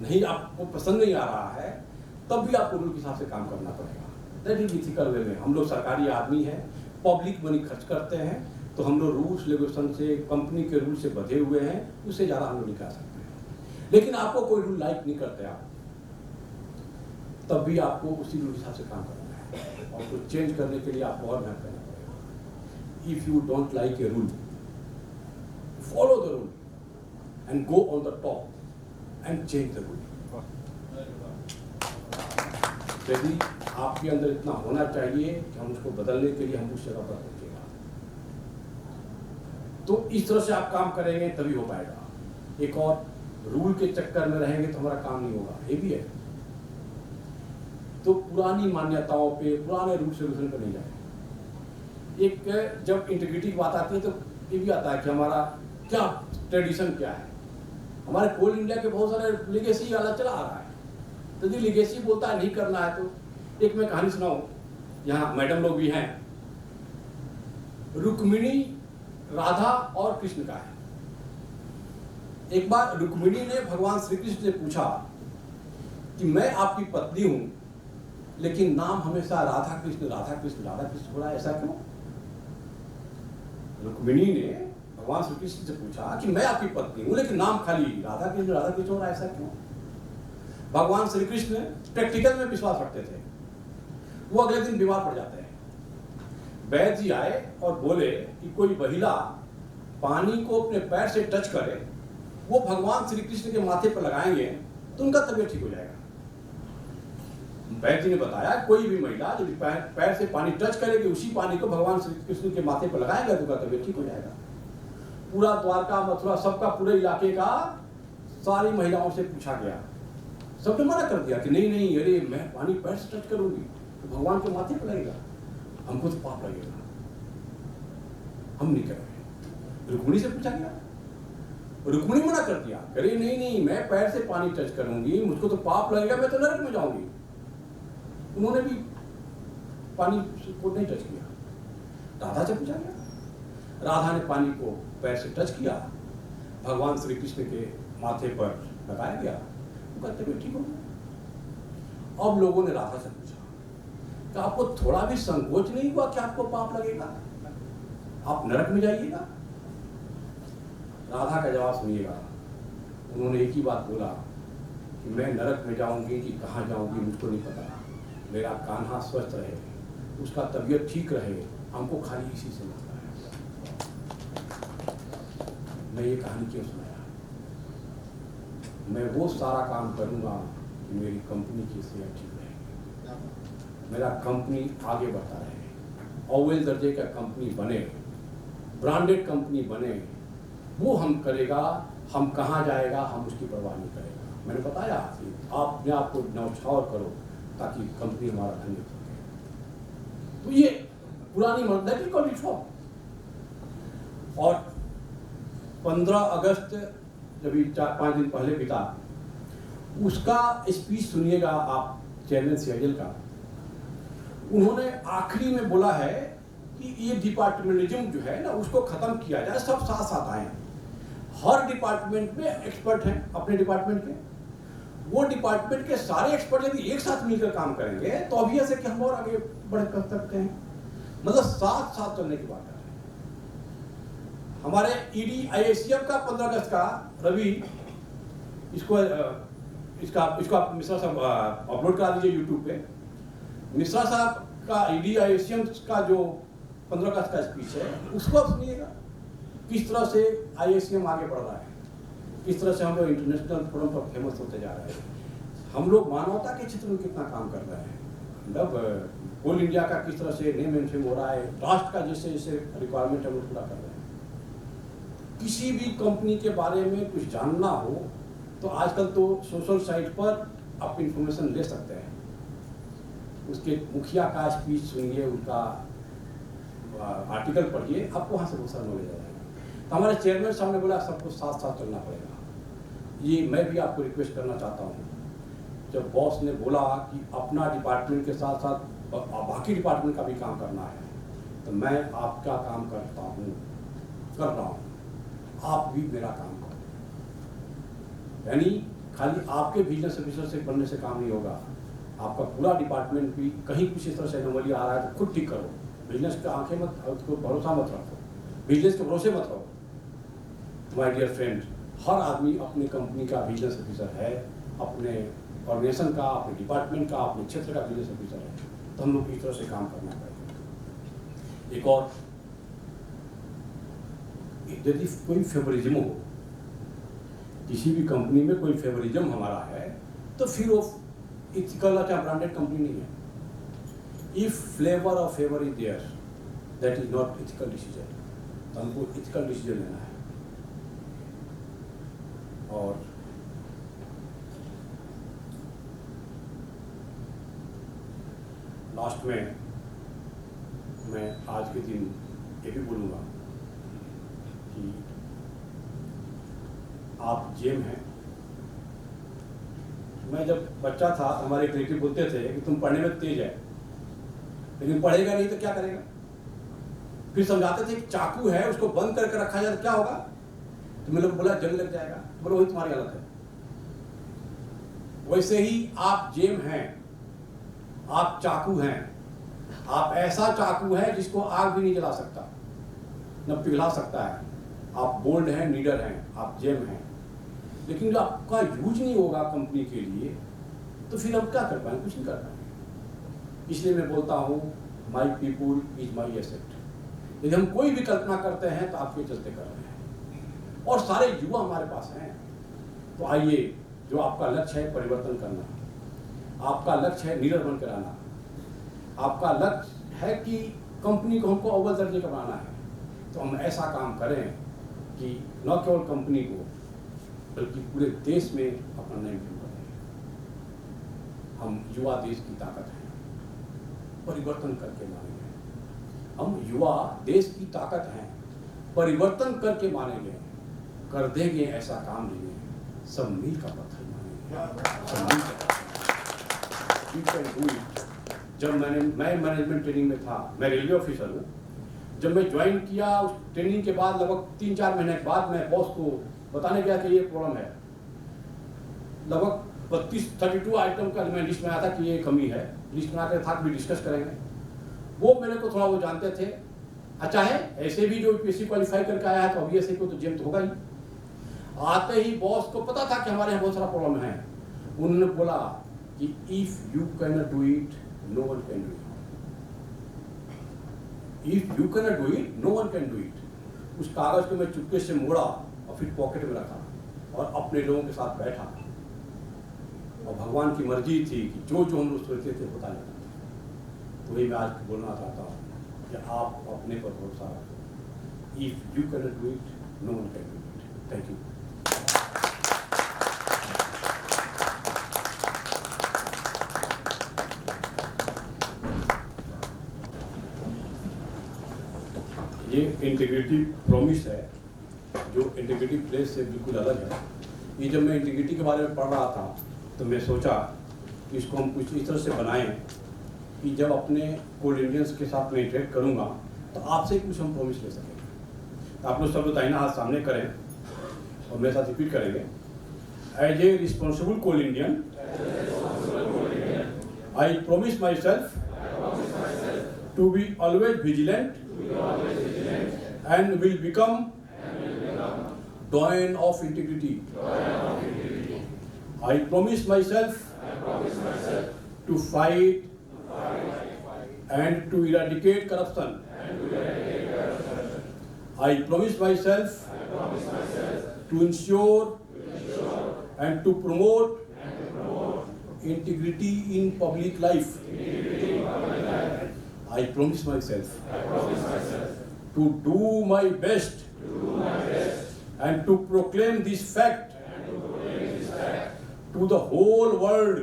नहीं आपको पसंद नहीं आ रहा है, तब भी आपको रूल के हिसाब से काम करना पड़ेगा। दैट इज इथिकल वे में। हम लोग सरकारी आदमी हैं, पब्लिक मनी खर्च करते हैं, तो हम लोग रूल्स रेगुलेशन से, कंपनी के रूल से बंधे हुए हैं, उससे ज़्यादा हम लोग नहीं कर सकते हैं। लेकिन आपको कोई रूल लाइक नहीं करते आप, तब भी आपको उसी रूल के हिसाब से काम करना है और उसको चेंज करने के लिए आपको और मेहनत करना पड़ेगा। If you don't like a rule, follow the rule and go on the top and change the rule. यदि आपके अंदर इतना होना चाहिए कि हम उसको बदलने के लिए हम उस जगह पर पहुंचेगा, तो इस तरह से आप काम करेंगे तभी हो पाएगा। एक और रूल के चक्कर में रहेंगे तो हमारा काम नहीं होगा, ये भी है। तो पुरानी मान्यताओं पे, पुराने रूल रेगुलेशन पर नहीं जाए। एक जब इंटीग्रिटी की बात आती है तो ये भी आता है कि हमारा क्या ट्रेडिशन क्या है। हमारे कोल इंडिया के बहुत सारे लिगेसी वाला चला आ रहा है, तो यदि लिगेसी बोलता है नहीं करना है तो एक मैं कहानी सुनाऊं, यहाँ मैडम लोग भी हैं। रुक्मिणी, राधा और कृष्ण का है। एक बार रुक्मिणी ने भगवान श्री कृष्ण से पूछा कि मैं आपकी पत्नी हूं, लेकिन नाम हमेशा राधा कृष्ण राधा कृष्ण राधा कृष्ण हो रहा है, ऐसा क्यों? रुक्मिणी ने भगवान श्री कृष्ण से पूछा कि मैं आपकी पत्नी हूं, लेकिन नाम खाली राधा कृष्ण हो रहा है, ऐसा क्यों? भगवान श्री कृष्ण प्रैक्टिकल में विश्वास रखते थे। वो अगले दिन बीमार पड़ जाते हैं। वैद्य जी आए और बोले कि कोई महिला पानी को अपने पैर से टच करे, वो भगवान श्री कृष्ण के माथे पर लगाएंगे तो उनका तबीयत ठीक हो जाएगा। वैद्य जी ने बताया कोई भी महिला जब पैर से पानी टच करेगी, उसी पानी को भगवान श्री कृष्ण के माथे पर लगाएगा तो उनका तबीयत ठीक हो जाएगा। पूरा द्वारका, मथुरा, सबका, पूरे इलाके का सारी महिलाओं से पूछा गया, सबने मना कर दिया कि नहीं नहीं, अरे मैं पानी पैर से टच करूंगी तो भगवान के माथे पर लगेगा, हमको तो पाप लगेगा, हम नहीं करेंगे। रुक्मिणी से पूछा गया, रुक्मिणी मना कर दिया, अरे नहीं नहीं, मैं पैर से पानी टच करूंगी, मुझको तो पाप लगेगा, मैं तो नरक में जाऊंगी। उन्होंने भी पानी को नहीं टच किया। राधा से पूछा गया, राधा ने पानी को पैर से टच किया, भगवान श्री कृष्ण के माथे पर लगाया गया, उनका तबीयत ठीक हो गया। अब लोगों ने राधा से पूछा कि आपको थोड़ा भी संकोच नहीं हुआ कि आपको पाप लगेगा, आप नरक में जाइएगा? राधा का जवाब सुनिएगा। उन्होंने एक ही बात बोला कि मैं नरक में जाऊंगी कि कहाँ जाऊंगी मुझको नहीं पता, मेरा कान्हा स्वस्थ रहे, उसका तबीयत ठीक रहे, हमको खाली इसी से मतलब है। मैं ये कहानी क्यों सुनाया? मैं वो सारा काम करूंगा कि मेरी कंपनी की सेहत ठीक रहेगी, मेरा कंपनी आगे बढ़ता रहे, अव्वल दर्जे का कंपनी बने, ब्रांडेड कंपनी बने, वो हम करेगा। हम कहाँ जाएगा हम उसकी परवाह नहीं करेगा। मैंने बताया कि आप अपने आप को न्यौछावर करो ताकि कंपनी हमारा धन्य हो। तो ये पुरानी रिफॉर्म। और 15 अगस्त जब 4-5 दिन पहले बीता, उसका स्पीच सुनिएगा आप, चेयरमैन सीआईएल का। उन्होंने आखिरी में बोला है कि ये डिपार्टमेंटलिज्म जो है ना, उसको खत्म किया जाए, सब साथ साथ आए। हर डिपार्टमेंट में एक्सपर्ट हैं अपने डिपार्टमेंट के, वो डिपार्टमेंट के सारे एक्सपर्ट यदि एक साथ मिलकर काम करेंगे तो अभी ऐसे कि हम और आगे बढ़ कर सकते हैं। मतलब साथ साथ चलने की बात है। हमारे ईडी आईएसीएफ का 15 अगस्त का रवि, इसको आप मिश्रा साहब अपलोड करा दीजिए यूट्यूब पे। मिश्रा साहब का ईडी आईएसीएफ का जो 15 अगस्त का स्पीच है, उसको आप सुनिएगा किस तरह से आईएसीएम आगे बढ़ रहा है, किस तरह से हम लोग इंटरनेशनल फोरम पर फेमस होते जा रहे हैं, हम लोग मानवता के क्षेत्र में कितना काम कर रहे हैं, मतलब कोल इंडिया का किस तरह से नेम एंड फेम हो रहा है, राष्ट्र का जैसे जैसे रिक्वायरमेंट हम लोग पूरा कर रहे हैं। किसी भी कंपनी के बारे में कुछ जानना हो तो आजकल तो सोशल साइट पर आप इंफॉर्मेशन ले सकते हैं। उसके मुखिया का स्पीच सुनिए, उनका आर्टिकल पढ़िए, आपको वहाँ से बहुत सारा नॉलेज आ जाएगा। तो हमारे चेयरमैन साहब ने बोला सबको साथ साथ चलना पड़ेगा। ये मैं भी आपको रिक्वेस्ट करना चाहता हूँ, जब बॉस ने बोला कि अपना डिपार्टमेंट के साथ साथ बाकी डिपार्टमेंट का भी काम करना है, तो मैं आपका काम कर रहा हूँ, आप भी मेरा काम करो। यानी खाली आपके बिजनेस ऑफिसर से बनने से काम नहीं होगा, आपका पूरा डिपार्टमेंट भी कहीं कुछ इस तरह से एनोमली आ रहा है तो खुद ठीक करो। बिजनेस का आंखें मत, उसको भरोसा मत रखो, बिजनेस के भरोसे मत रहो। माय डियर फ्रेंड, हर आदमी अपनी कंपनी का बिजनेस ऑफिसर है, अपने ऑर्गेनाइजेशन का, अपने डिपार्टमेंट का, अपने क्षेत्र का बिजनेस ऑफिसर है। तो हम लोग इस तरह से काम करना पड़ेगा। एक और, यदि कोई फेवरिज्म हो, किसी भी कंपनी में कोई फेवरिज्म हमारा है, तो फिर वो इथिकल अच्छा ब्रांडेड कंपनी नहीं है। इफ फ्लेवर और favour is there, that is not ethical decision. तो हमको इथिकल डिसीजन लेना है। और लास्ट में मैं आज के दिन ये भी बोलूँगा कि आप जेम हैं। मैं जब बच्चा था हमारे रिलेटिव बोलते थे कि तुम पढ़ने में तेज है, लेकिन पढ़ेगा नहीं तो क्या करेगा। फिर समझाते थे कि चाकू है उसको बंद करके रखा जाए तो क्या होगा, तो मैंने बोला जंग लग जाएगा। बोलो वही तुम्हारी गलत है। वैसे ही आप जेम हैं, आप चाकू हैं। आप ऐसा चाकू है जिसको आग भी नहीं जला सकता, न पिघला सकता है। आप बोल्ड हैं, लीडर हैं, आप जेम हैं। लेकिन जब आपका यूज नहीं होगा कंपनी के लिए तो फिर हम क्या कर पाएंगे, कुछ नहीं कर पाएंगे। इसलिए मैं बोलता हूँ माई पीपुल इज माई एसेट। यदि हम कोई भी कल्पना करते हैं तो आपके चलते कर रहे हैं, और सारे युवा हमारे पास हैं। तो आइए, जो आपका लक्ष्य है परिवर्तन करना, आपका लक्ष्य है लीडर बनकर आना, आपका लक्ष्य है कि कंपनी को हमको अव्वल दर्जे का बनाना है, तो हम ऐसा काम करें कि न केवल कंपनी को बल्कि पूरे देश में अपना नाम करें। हम युवा देश की ताकत हैं, परिवर्तन करके मानेंगे। हम युवा देश की ताकत हैं, परिवर्तन करके मानेंगे। कर देंगे ऐसा काम लेंगे, सब मिल का पत्थर मानेंगे। जब मैं मैनेजमेंट ट्रेनिंग में था, मैं रेलवे ऑफिसर हूँ। जब मैं ज्वाइन किया उस ट्रेनिंग के बाद लगभग 3-4 महीने के बाद मैं बॉस को बताने गया कि ये प्रॉब्लम है। लगभग 32 आइटम का मैं लिस्ट में आया था कि ये कमी है। लिस्ट में आकर था कि डिस्कस करेंगे। वो मेरे को थोड़ा वो जानते थे। अच्छा है, ऐसे भी जो यूपीएससी क्वालिफाई करके आया है तो अभी ऐसे को तो जेम तो होगा ही। आते ही बॉस को पता था कि हमारे यहाँ बहुत सारा प्रॉब्लम है। उन्होंने बोला कि if you can not do it, no one can do it. If you can not do it, no one can do it. उस कागज को मैं चुपके से मोड़ा और फिर पॉकेट में रखा और अपने लोगों के साथ बैठा। और भगवान की मर्जी थी कि जो जो हम लोग सोचते थे होता नहीं। तो वही मैं आज बोलना चाहता हूँ कि आप अपने पर भरोसा रखें। If you can not do it, no one can do it. Thank you. ये इंटीग्रिटी प्रॉमिस है, जो इंटीग्रिटी प्लेस से बिल्कुल अलग है। ये जब मैं इंटीग्रिटी के बारे में पढ़ रहा था तो मैं सोचा कि इसको हम कुछ इस तरह से बनाएं कि जब अपने कोल इंडियंस के साथ मैं इंटरेक्ट करूंगा तो आपसे कुछ हम प्रॉमिस ले सकें। तो आप लोग सब दाहिना हाथ सामने करें और मेरे साथ रिपीट करेंगे। As a responsible coal Indian, I promise myself to be always vigilant and will become doyen of integrity. I promise myself to fight and to eradicate corruption. I promise myself to ensure and to promote integrity in public life. I promise myself to do my best and to proclaim this fact to the whole world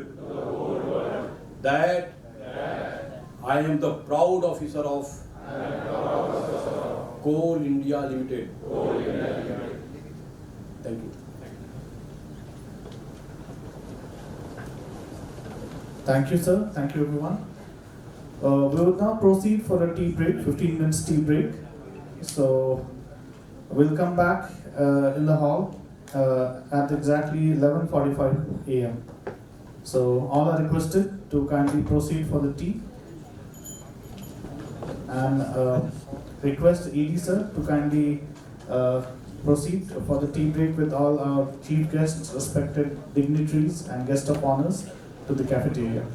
that I am the proud officer of Coal India Limited. Thank you. Thank you, sir. Thank you, everyone. We will now proceed for a tea break, 15 minutes tea break. So we'll come back in the hall at exactly 11:45 a.m. So all are requested to kindly proceed for the tea, and request ED sir to kindly proceed for the tea break with all our chief guests, respected dignitaries and guests of honors to the cafeteria.